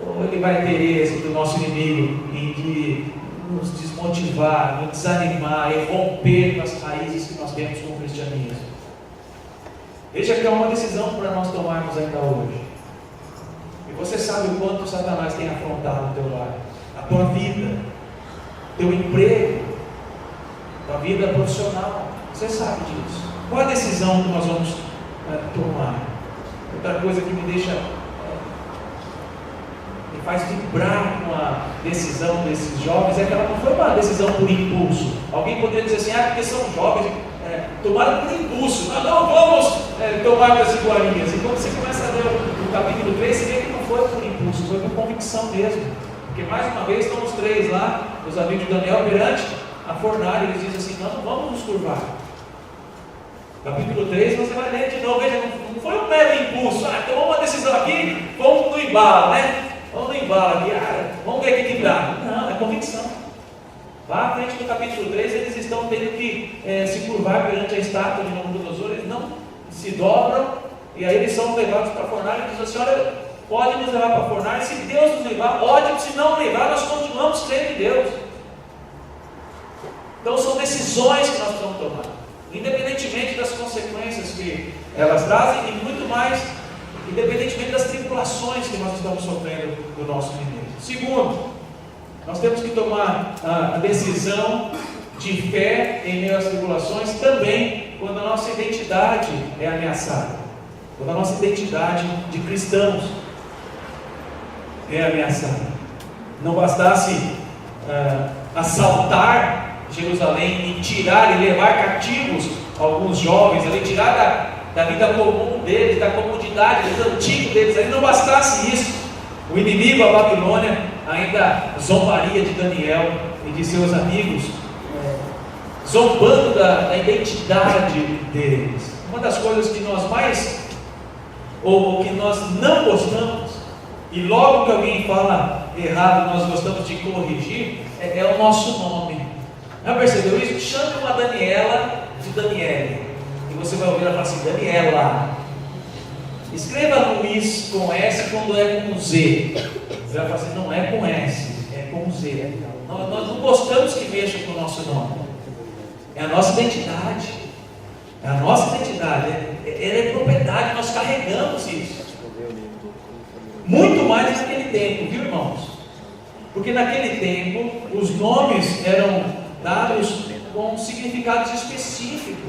Ou ele vai ter êxito do nosso inimigo em de nos desmotivar, nos desanimar e romper com as raízes que nós temos com o cristianismo? Veja que é uma decisão para nós tomarmos ainda hoje. E você sabe o quanto Satanás tem afrontado o teu lar, a tua vida, teu emprego, tua vida profissional. Você sabe disso. Qual a decisão que nós vamos tomar? Outra coisa que me deixa, me faz vibrar com a decisão desses jovens é que ela não foi uma decisão por impulso. Alguém poderia dizer assim, porque são jovens, tomaram por impulso, nós não vamos tomar das iguarias. E quando você começa a ler o capítulo 3, você vê que não foi por impulso, foi por convicção mesmo. Porque mais uma vez estão os três lá, os amigos de Daniel, perante a fornalha, eles dizem assim, nós não vamos nos curvar. Capítulo 3, você vai ler de novo, veja, não foi um mero impulso, tomamos uma decisão aqui, vamos no embalo, né? Vamos no embalo aqui, vamos ver o que dá. Não, é convicção. Lá à frente do capítulo 3, eles estão tendo que se curvar perante a estátua de Nabucodonosor, eles não se dobram, e aí eles são levados para a fornalha e dizem assim, olha, pode nos levar para a fornalha, se Deus nos levar, ótimo, se não levar, nós continuamos crendo em Deus. Então são decisões que nós precisamos tomar, independentemente das consequências que elas trazem, e muito mais, independentemente das tribulações que nós estamos sofrendo do nosso inimigo. Segundo, nós temos que tomar a decisão de fé em meio às tribulações, também quando a nossa identidade é ameaçada. quando a nossa identidade de cristãos é ameaçada. Não bastasse assaltar Jerusalém e tirar e levar cativos alguns jovens ali, tirar da vida comum deles, da comodidade do antigo deles, ali não bastasse isso, o inimigo, a Babilônia, ainda zombaria de Daniel e de seus amigos, zombando da identidade deles. Uma das coisas que nós mais, ou que nós não gostamos, e logo que alguém fala errado, nós gostamos de corrigir, é o nosso nome. Já percebeu isso? Chame uma Daniela de Daniele, e você vai ouvir ela falar assim, Daniela. Escreva Luiz com S quando é com Z. Você vai falar assim, não é com S, é com Z. Nós não gostamos que mexam com o nosso nome. É a nossa identidade. É a nossa identidade. Ela é propriedade, nós carregamos isso. Muito mais naquele tempo, viu, irmãos? Porque naquele tempo os nomes eram dados com significados específicos.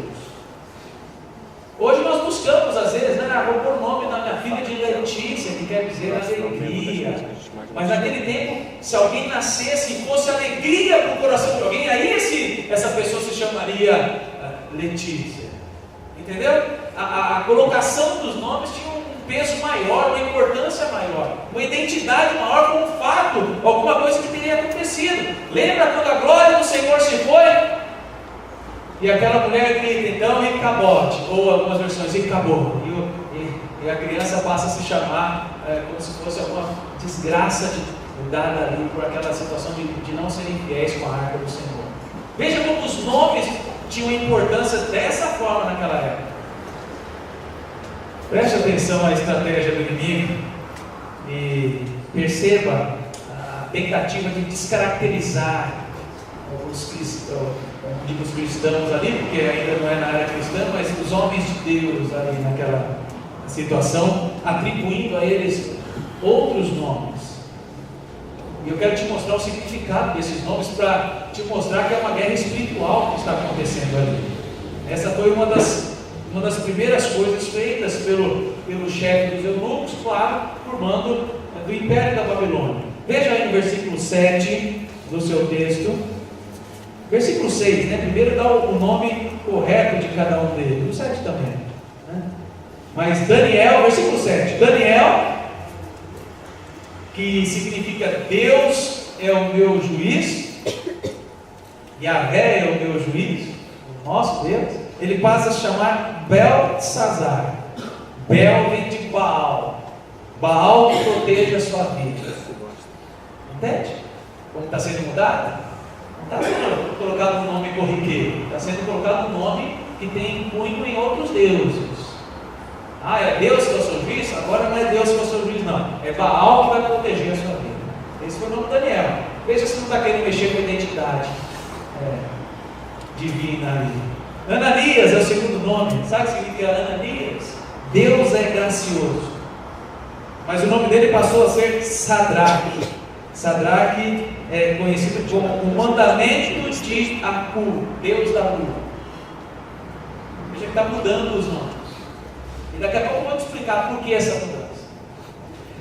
Hoje nós buscamos, às vezes, vou pôr o nome na minha filha de Letícia, que quer dizer alegria. Mas naquele tempo, se alguém nascesse e fosse alegria para o coração de alguém, aí essa pessoa se chamaria Letícia. Entendeu? A colocação dos nomes tinha um peso maior, uma importância maior, uma identidade maior com um fato, alguma coisa que teria acontecido. Lembra quando a glória do Senhor se foi? E aquela mulher grita, então, e cabote, ou algumas versões, e acabou. E a criança passa a se chamar como se fosse alguma desgraça dada ali por aquela situação de não serem fiéis com a arca do Senhor. Veja como os nomes tinham importância dessa forma naquela época. Preste atenção à estratégia do inimigo e perceba a tentativa de descaracterizar os cristãos ali, porque ainda não é na área cristã, mas os homens de Deus ali naquela situação, atribuindo a eles outros nomes. E eu quero te mostrar o significado desses nomes para te mostrar que é uma guerra espiritual que está acontecendo ali. Essa foi uma das primeiras coisas feitas pelo chefe dos eunucos, claro, por mando do Império da Babilônia. Veja aí no versículo 7 do seu texto. Versículo 6, primeiro dá o nome correto de cada um deles, o 7 também, Mas Daniel, versículo 7, Daniel, que significa Deus é o meu juiz, Yahvé é o meu juiz, o nosso Deus, ele passa a se chamar Beltsazar. Bel vem de Baal, Baal que proteja a sua vida. Entende? Como está sendo mudado? Não está sendo colocado um nome corriqueiro, está sendo colocado um nome que tem cunho em outros deuses. É Deus que é o seu juiz? Agora não é Deus que é o seu juiz, não. É Baal que vai proteger a sua vida. Esse foi o nome de Daniel. Veja se não está querendo mexer com a identidade divina ali. Ananias é o segundo nome. Sabe o que significa Ananias? Deus é gracioso. Mas o nome dele passou a ser Sadraque. Sadraque é conhecido como o mandamento de Acu, Deus da lua. A gente está mudando os nomes. E daqui a pouco eu vou te explicar por que essa mudança.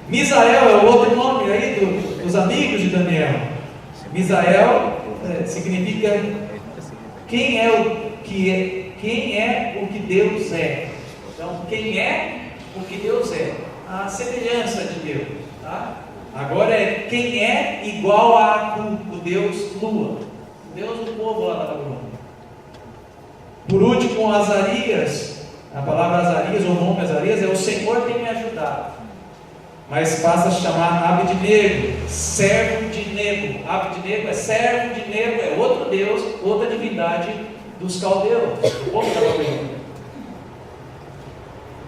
Misael é o outro nome aí dos amigos de Daniel. Misael significa quem é o que Deus é. Então, quem é o que Deus é? A semelhança de Deus. Tá? Agora é quem é igual a Acu, o Deus Lua, o Deus do povo lá da Babilônia. Por último, Azarias. A palavra Azarias, ou o nome Azarias, é o Senhor tem me ajudado. Mas passa a se chamar Abednego, servo de Nego. Abednego é servo de Nego, é outro Deus, outra divindade dos caldeus, do povo da Babilônia.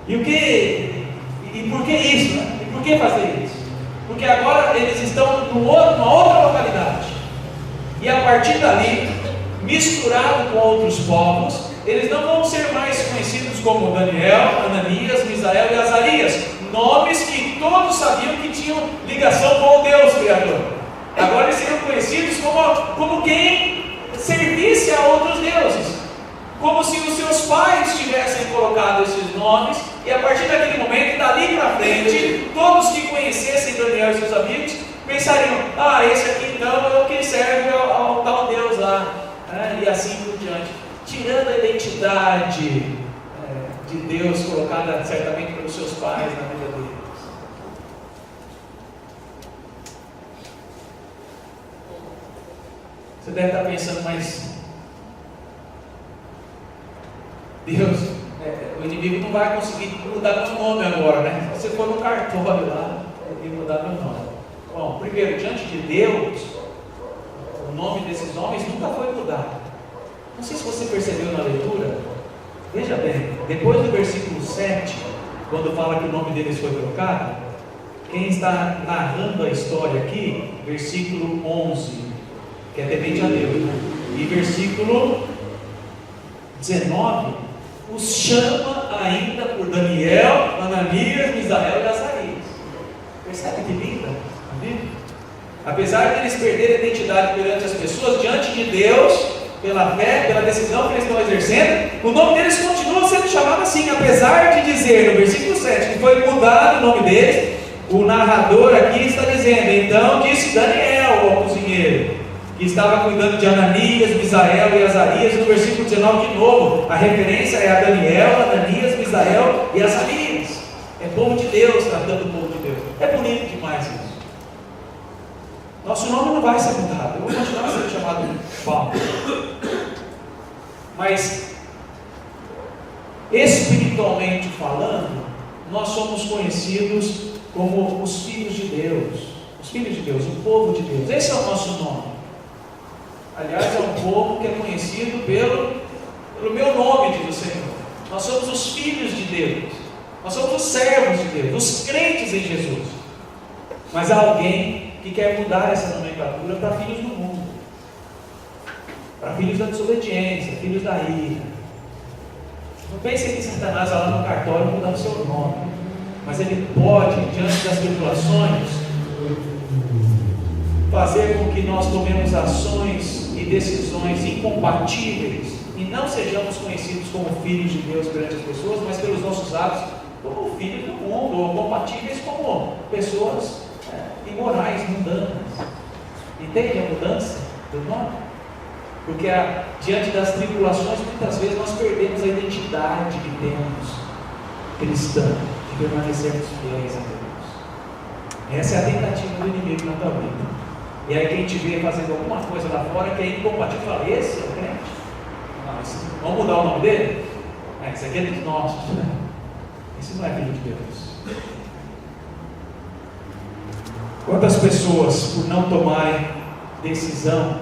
E por que isso? E por que fazer isso? Porque agora eles estão numa outra localidade. E a partir dali, misturado com outros povos, eles não vão ser mais conhecidos como Daniel, Ananias, Misael e Azarias, nomes que todos sabiam que tinham ligação com o Deus Criador. Agora eles seriam conhecidos como quem servisse a outros deuses, como se os seus pais tivessem colocado esses nomes E a partir daquele momento, dali para frente, todos que conhecessem Daniel e seus amigos pensariam: esse aqui então é o que serve ao tal Deus lá, e assim por diante, tirando a identidade de Deus colocada certamente pelos seus pais na vida deles. Você deve estar pensando, mas Deus, o inimigo não vai conseguir mudar meu nome agora, né? Se você for no cartório lá, ele mudar meu nome. Bom, primeiro, diante de Deus, o nome desses homens nunca foi mudado. Não sei se você percebeu na leitura, veja bem, depois do versículo 7, quando fala que o nome deles foi trocado, quem está narrando a história aqui, versículo 11, que é temente a Deus, né? E versículo 19, os chama ainda por Daniel, Ananias, Misael e Azarias. Percebe que linda a Bíblia? Apesar de eles perderem a identidade perante as pessoas, diante de Deus, pela fé, pela decisão que eles estão exercendo, o nome deles continua sendo chamado assim. Apesar de dizer no versículo 7 que foi mudado o nome deles, o narrador aqui está dizendo: então disse Daniel ao cozinheiro, que estava cuidando de Ananias, Misael e Azarias. No versículo 19 de novo, a referência é a Daniel, Ananias, Misael e Azarias. É povo de Deus tratando o povo de Deus. É bonito demais isso. Nosso nome não vai ser mudado, eu vou continuar sendo chamado Paulo. Mas, espiritualmente falando, nós somos conhecidos como os filhos de Deus. Os filhos de Deus, o povo de Deus. Esse é o nosso nome. Aliás, é um povo que é conhecido pelo meu nome, diz o Senhor. Nós somos os filhos de Deus. Nós somos os servos de Deus, os crentes em Jesus. Mas há alguém que quer mudar essa nomenclatura para filhos do mundo, para filhos da desobediência, filhos da ira. Não pense que Satanás vai lá no cartório mudar o seu nome, mas ele pode, diante das tribulações, fazer com que nós tomemos ações e decisões incompatíveis e não sejamos conhecidos como filhos de Deus perante as pessoas, mas pelos nossos atos como filhos do mundo, ou compatíveis como pessoas imorais, mundanas. Entende a mudança do nome? Porque diante das tribulações, muitas vezes nós perdemos a identidade que temos cristã, de permanecermos fiéis a Deus. Essa é a tentativa do inimigo na tua vida. E aí quem te vê fazendo alguma coisa lá fora que é incompatível, fala: esse é o crente? Vamos mudar o nome dele? Esse aqui é dos nossos. Esse não é filho de Deus. Quantas pessoas, por não tomarem decisão,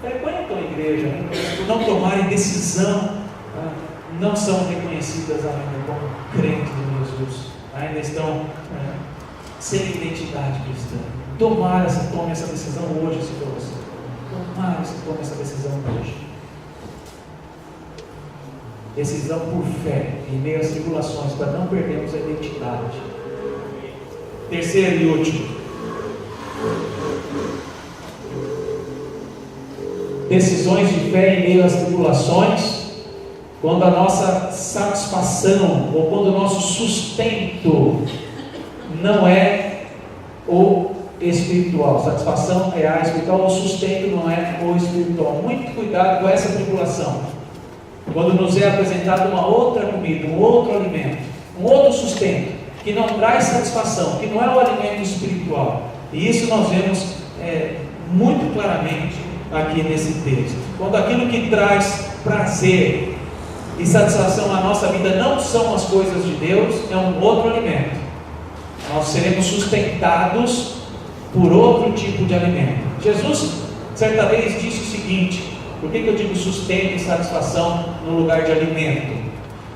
frequentam a igreja, né? Por não tomarem decisão, não são reconhecidas ainda como crentes de Jesus, ainda estão sem identidade cristã. Tome essa decisão hoje, se for você. Tome essa decisão hoje. Decisão por fé, em meio às tribulações, para não perdermos a identidade. Terceiro e último, decisões de fé em meio às tribulações, quando a nossa satisfação, ou quando o nosso sustento não é o espiritual. Satisfação é a espiritual, o sustento não é o espiritual. Muito cuidado com essa tribulação. Quando nos é apresentada uma outra comida, um outro alimento, um outro sustento, que não traz satisfação, que não é o alimento espiritual. E isso nós vemos muito claramente aqui nesse texto. Quando aquilo que traz prazer e satisfação na nossa vida não são as coisas de Deus, é um outro alimento. Nós seremos sustentados por outro tipo de alimento. Jesus, certa vez, disse o seguinte: por que eu digo sustento e satisfação no lugar de alimento?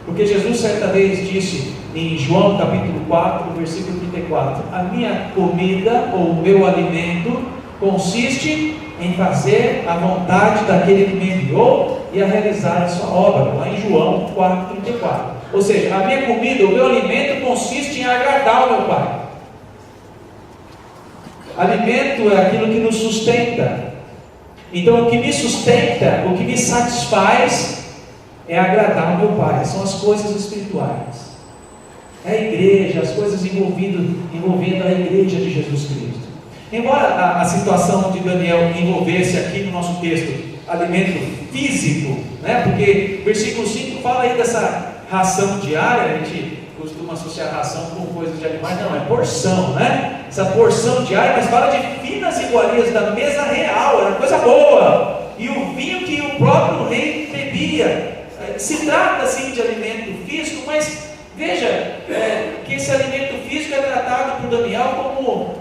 Porque Jesus, certa vez, disse em João capítulo 4, versículo 34: a minha comida ou o meu alimento consiste em fazer a vontade daquele que me enviou e a realizar a sua obra, lá em João 4,34. Ou seja, a minha comida, o meu alimento consiste em agradar o meu Pai. Alimento é aquilo que nos sustenta. Então, o que me sustenta, o que me satisfaz é agradar o meu Pai. São as coisas espirituais. é a igreja, as coisas envolvendo a igreja de Jesus Cristo. Embora a situação de Daniel envolvesse aqui no nosso texto alimento físico, né? Porque versículo 5 fala aí dessa ração diária. A gente costuma associar ração com coisas de animais, não, é porção, né? Essa porção diária, mas fala de finas iguarias da mesa real, era coisa boa, e o vinho que o próprio rei bebia. Se trata assim de alimento físico, mas veja que esse alimento físico é tratado por Daniel como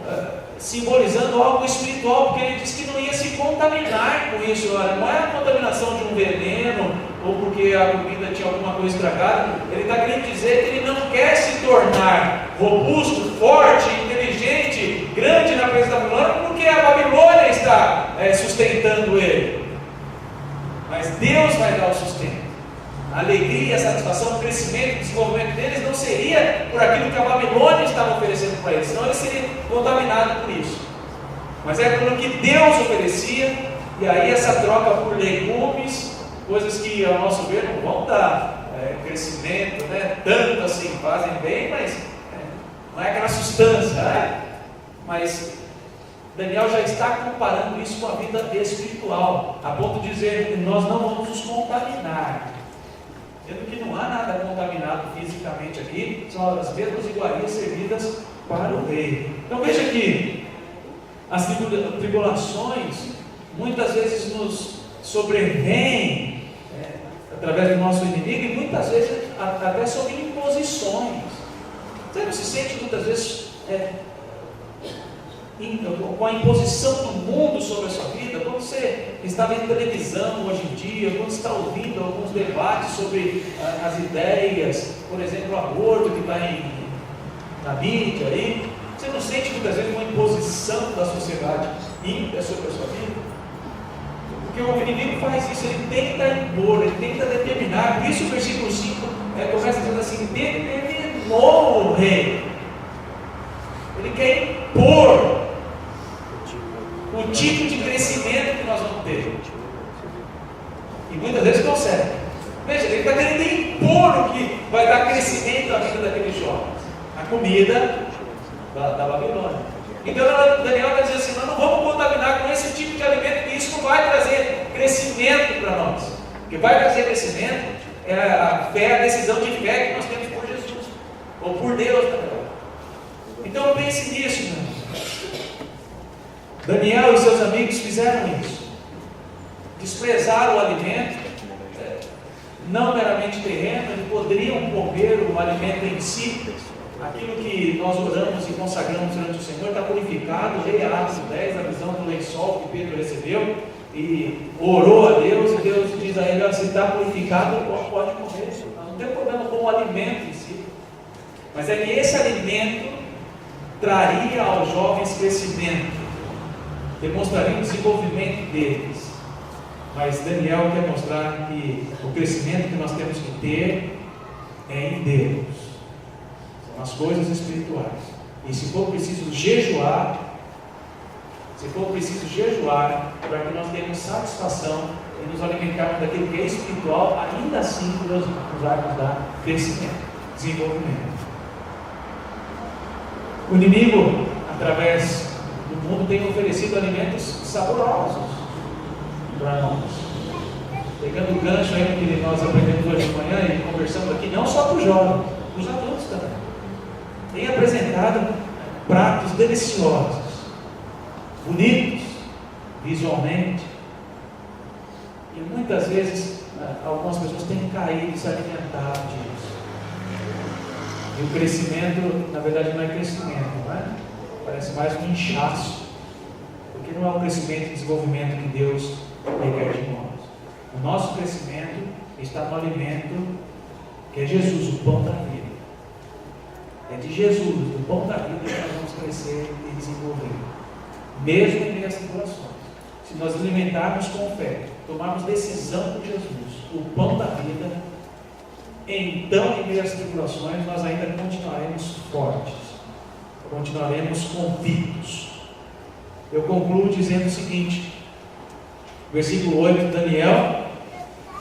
simbolizando algo espiritual, porque ele disse que não ia se contaminar com isso. Não é a contaminação de um veneno, ou porque a comida tinha alguma coisa estragada. Ele está querendo dizer que ele não quer se tornar robusto, forte, inteligente, grande na presença da Babilônia, porque a Babilônia está sustentando ele. Mas Deus vai dar o sustento. A alegria, a satisfação, o crescimento, o desenvolvimento deles não seria por aquilo que a Babilônia estava oferecendo para eles, senão eles seriam contaminados por isso. Mas é pelo que Deus oferecia, e aí essa troca por legumes, coisas que ao nosso ver não vão dar crescimento, né? Tanto assim, fazem bem, mas não é aquela sustância, né? Mas Daniel já está comparando isso com a vida espiritual, a ponto de dizer que nós não vamos nos contaminar. Sendo que não há nada contaminado fisicamente aqui, são as mesmas iguarias servidas para o rei. Então veja que as tribulações muitas vezes nos sobrevêm através do nosso inimigo, e muitas vezes até sob imposições. Você não se sente muitas vezes com a imposição do mundo sobre a sua vida? Quando você está vendo televisão hoje em dia, quando você está ouvindo alguns debates sobre as ideias, por exemplo, o aborto que está na mídia aí, você não sente muitas vezes uma imposição da sociedade ímpia sobre a sua vida? Porque o inimigo faz isso, ele tenta impor, ele tenta determinar. Por isso o versículo 5 começa dizendo assim: determinou o rei. Ele quer impor o tipo de crescimento que nós vamos ter. E muitas vezes consegue. Veja, ele está querendo impor o que vai dar crescimento na vida daqueles jovens. A comida da Babilônia. Então Daniel está dizendo assim: nós não vamos contaminar com esse tipo de alimento, porque isso não vai trazer crescimento para nós. O que vai trazer crescimento é a fé, a decisão de fé que nós temos por Jesus, ou por Deus, na verdade. Então pense nisso, meu irmão. Daniel e seus amigos fizeram isso. Desprezaram o alimento, não meramente terreno. Eles poderiam comer o alimento em si. Aquilo que nós oramos e consagramos durante o Senhor está purificado. Leia Atos 10, a visão do lençol que Pedro recebeu e orou a Deus, e Deus diz a ele: se está purificado, pode comer. Não tem problema com o alimento em si, mas é que esse alimento traria aos jovens crescimento, demonstraria o desenvolvimento deles. Mas Daniel quer mostrar que o crescimento que nós temos que ter é em Deus, são as coisas espirituais. E se for preciso jejuar, para que nós tenhamos satisfação e nos alimentarmos daquilo que é espiritual, ainda assim Deus vai nos dar crescimento, desenvolvimento. O inimigo, através do mundo, tem oferecido alimentos saborosos para nós. Pegando o gancho aí que nós aprendemos hoje de manhã e conversamos aqui, não só para os jovens, para os adultos também. Tem apresentado pratos deliciosos, bonitos visualmente, e muitas vezes algumas pessoas têm caído e se alimentado disso. E o crescimento, na verdade, não é crescimento, não é? Parece mais um inchaço, porque não é o crescimento e desenvolvimento que Deus requer de nós. O nosso crescimento está no alimento que é Jesus, o pão da vida. É de Jesus, do pão da vida, que nós vamos crescer e desenvolver, mesmo em meio às tribulações. Se nós alimentarmos com fé, tomarmos decisão por Jesus, o pão da vida, então em meio às tribulações nós ainda continuaremos fortes, continuaremos convictos. Eu concluo dizendo o seguinte: versículo 8, Daniel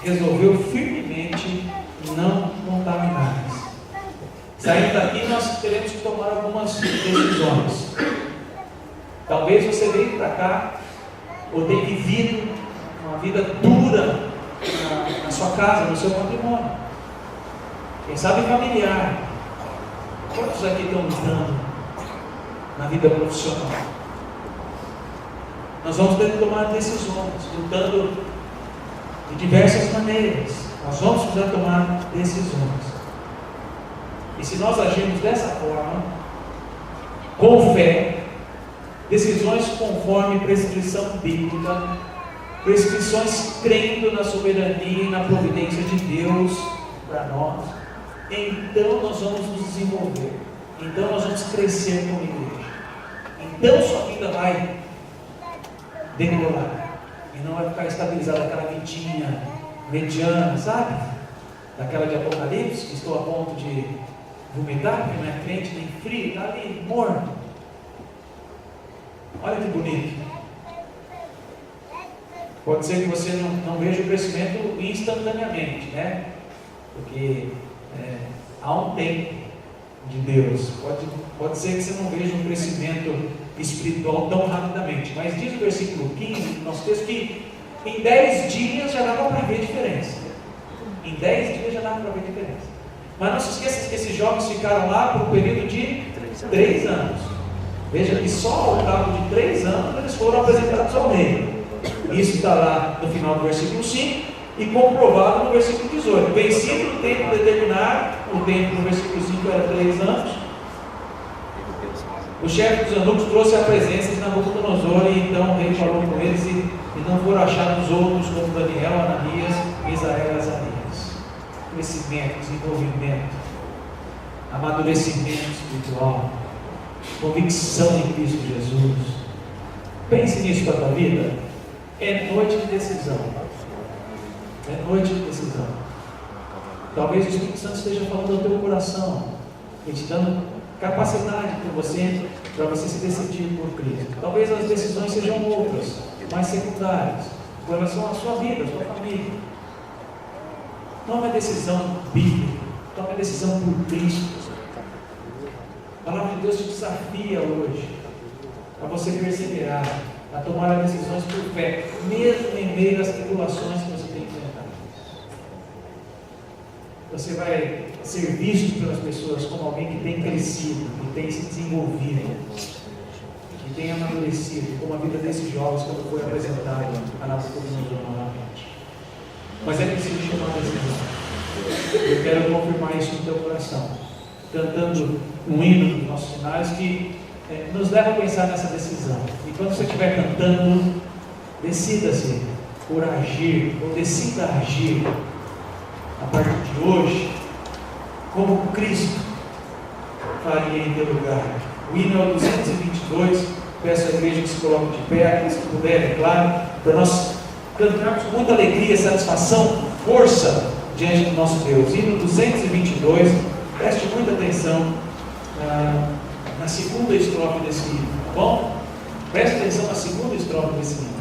resolveu firmemente não contaminar-se. Saindo daqui, nós teremos que tomar algumas decisões. Talvez você veio para cá, ou tenha vivido uma vida dura na sua casa, no seu matrimônio. Quem sabe familiar. Quantos aqui estão lutando na vida profissional? Nós vamos ter que tomar decisões, lutando de diversas maneiras. Nós vamos precisar tomar decisões. E se nós agirmos dessa forma, com fé, decisões conforme prescrição bíblica, prescrições crendo na soberania e na providência de Deus para nós, então nós vamos nos desenvolver, então nós vamos crescer como igreja, então sua vida vai decolar, e não vai ficar estabilizada aquela vidinha mediana, sabe? Daquela de Apocalipse, que estou a ponto de vomitar, porque não é crente nem frio, está ali morto. Olha que bonito. Pode ser que você não veja o crescimento instantaneamente, né? Porque há um tempo de Deus. Pode ser que você não veja um crescimento espiritual tão rapidamente. Mas diz o versículo 15 do nosso texto que em 10 dias já dava para ver diferença. Em 10 dias já dava para ver diferença. Mas não se esqueça que esses jovens ficaram lá por um período de 3 anos. Veja que só ao cabo de 3 anos eles foram apresentados ao rei. Isso está lá no final do versículo 5 e comprovado no versículo 18. Vencido o tempo determinado, o tempo no versículo 5 era 3 anos. O chefe dos eunucos trouxe a presença de Nabucodonosor, e então o rei falou com eles, e não foram achados outros como Daniel, Ananias, Misael e Azarias. Crescimento, desenvolvimento, amadurecimento espiritual, convicção em Cristo Jesus. Pense nisso para a tua vida. É noite de decisão. É noite de decisão. Talvez o Espírito Santo esteja falando ao teu coração e te dando capacidade para você se decidir por Cristo. Talvez as decisões sejam outras, mais secundárias, com relação à sua vida, à sua família. Tome a decisão bíblica, tome a decisão por Cristo. A palavra de Deus te desafia hoje a você perseverar, a tomar as decisões por fé, mesmo em meio às tribulações que você tem enfrentado. Você vai ser visto pelas pessoas como alguém que tem crescido, que tem se desenvolvido, que tem amadurecido, como a vida desses jovens quando foi apresentado a Nabucodonosor novamente. Mas é preciso tomar a decisão. Eu quero confirmar isso no teu coração, cantando um hino dos nossos sinais que nos leva a pensar nessa decisão. E quando você estiver cantando, decida-se por agir, ou decida agir a partir de hoje, como Cristo faria em teu lugar. O hino é o 222. Peço à igreja que se coloque de pé, aqueles que puderem, claro, para nós cantarmos com muita alegria, satisfação, força diante do nosso Deus. Hino 222, preste muita atenção na segunda estrofe desse hino, tá bom? Preste atenção na segunda estrofe desse hino.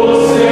Você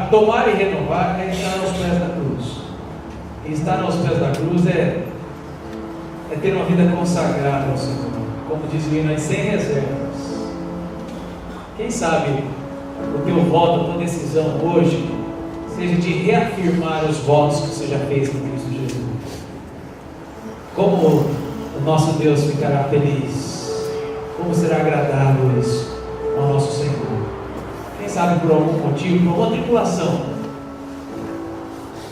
tomar e renovar é estar aos pés da cruz. E estar aos pés da cruz é ter uma vida consagrada ao Senhor, como diz o hino, sem reservas. Quem sabe o teu voto, a tua decisão hoje seja de reafirmar os votos que você já fez em Cristo Jesus. Como o nosso Deus ficará feliz? Como será agradável isso ao nosso Senhor? Quem sabe por algum motivo, por alguma tribulação,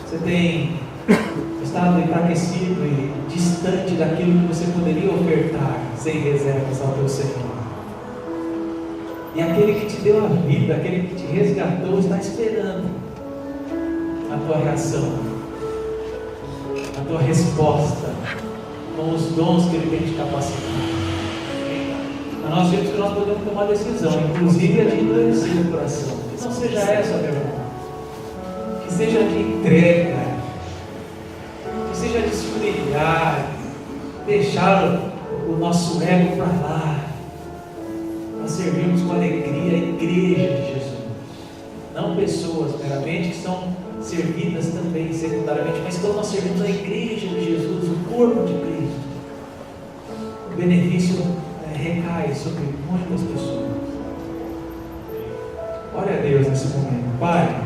você tem estado enfraquecido e distante daquilo que você poderia ofertar sem reservas ao teu Senhor. E aquele que te deu a vida, aquele que te resgatou, está esperando a tua reação, a tua resposta, com os dons que Ele tem te capacitado. Mas nós vemos que nós podemos tomar decisão, inclusive a de endurecer o coração. Que não seja essa, meu irmão. Que seja de entrega, que seja de se humilhar, deixar o nosso ego para lá. Nós servimos com alegria a igreja de Jesus, não pessoas meramente que são servidas também secundariamente, mas quando nós servimos a igreja de Jesus, o corpo de Cristo, o benefício recai sobre muitas pessoas. Ore a Deus nesse momento. Pai,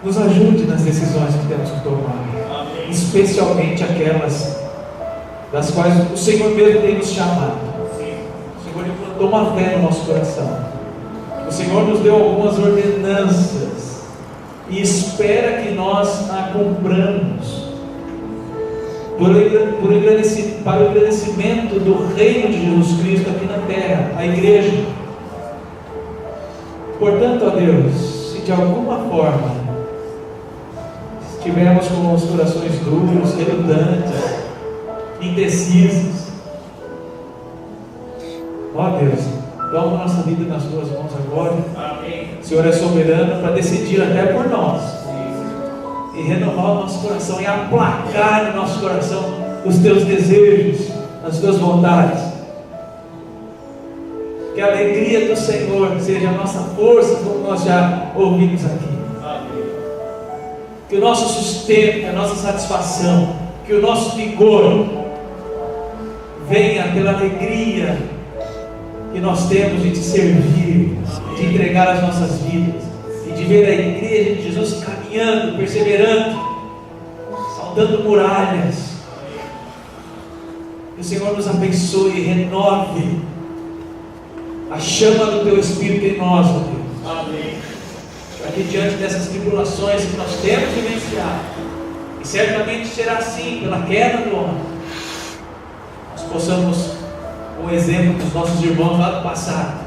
nos ajude nas decisões que temos que tomar. Amém. Especialmente aquelas das quais o Senhor mesmo tem nos chamado. O Senhor implantou uma fé no nosso coração. O Senhor nos deu algumas ordenanças e espera que nós a cumpramos para o engrandecimento do reino de Jesus Cristo aqui na terra, a igreja. Portanto, ó Deus, se de alguma forma estivermos com os corações duros, relutantes, indecisos, ó Deus, toma nossa vida nas tuas mãos agora. Amém. O Senhor é soberano para decidir até por nós e renovar o nosso coração e aplacar no nosso coração os teus desejos, as tuas vontades. Que a alegria do Senhor seja a nossa força, como nós já ouvimos aqui. Amém. Que o nosso sustento, a nossa satisfação, que o nosso vigor venha pela alegria que nós temos de te servir, de entregar as nossas vidas e de ver a igreja de Jesus caminhando, perseverando, saltando muralhas. Que o Senhor nos abençoe e renove a chama do teu Espírito em nós, ó Deus. Amém. Para que diante dessas tribulações que nós temos vivenciado, e certamente será assim pela queda do homem, nós possamos, com o exemplo dos nossos irmãos lá do passado,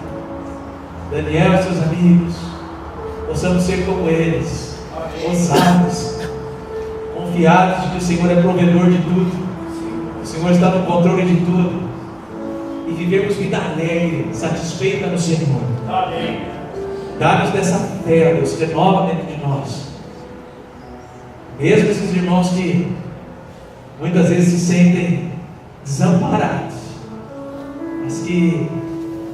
Daniel e seus amigos, possamos ser como eles, ousados, confiados de que o Senhor é provedor de tudo, o Senhor está no controle de tudo, e vivemos vida alegre, satisfeita no Senhor. Amém. Dá-nos dessa fé, Deus, renova dentro de nós. Mesmo esses irmãos que muitas vezes se sentem desamparados, mas que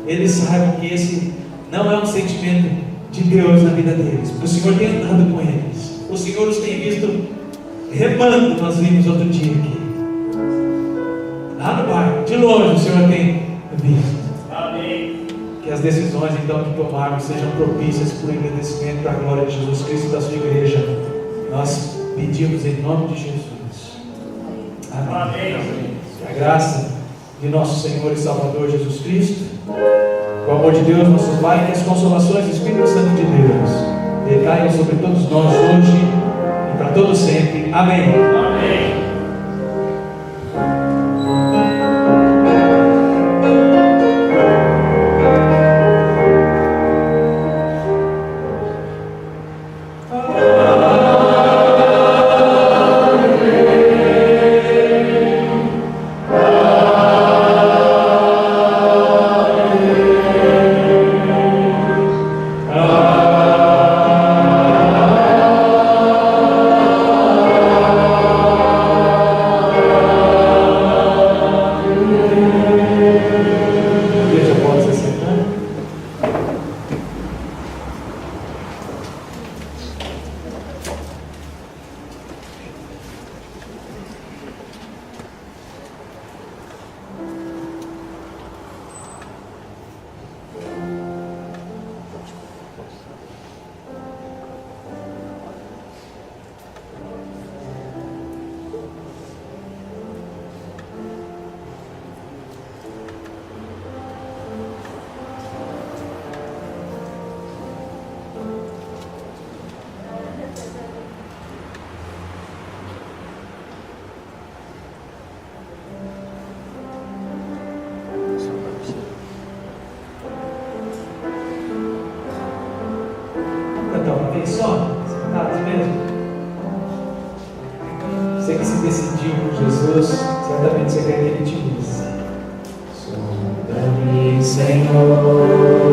eles saibam que esse não é um sentimento de Deus na vida deles, porque o Senhor tem andado com eles, o Senhor os tem visto remando. Nós vimos outro dia aqui, lá no barco, de longe o Senhor tem visto. Amém. Que as decisões então que tomarmos sejam propícias para o engrandecimento para a glória de Jesus Cristo e da sua igreja. Nós pedimos em nome de Jesus. Amém. Amém. Que a graça de nosso Senhor e Salvador Jesus Cristo, o amor de Deus nosso Pai e as consolações do Espírito Santo de Deus recaiam sobre todos nós hoje e para todos sempre. Amém. Amém. então, uma vez só? Sentados mesmo? Você que se decidiu por Jesus, certamente você quer que Ele te use. Sonda-me, Senhor.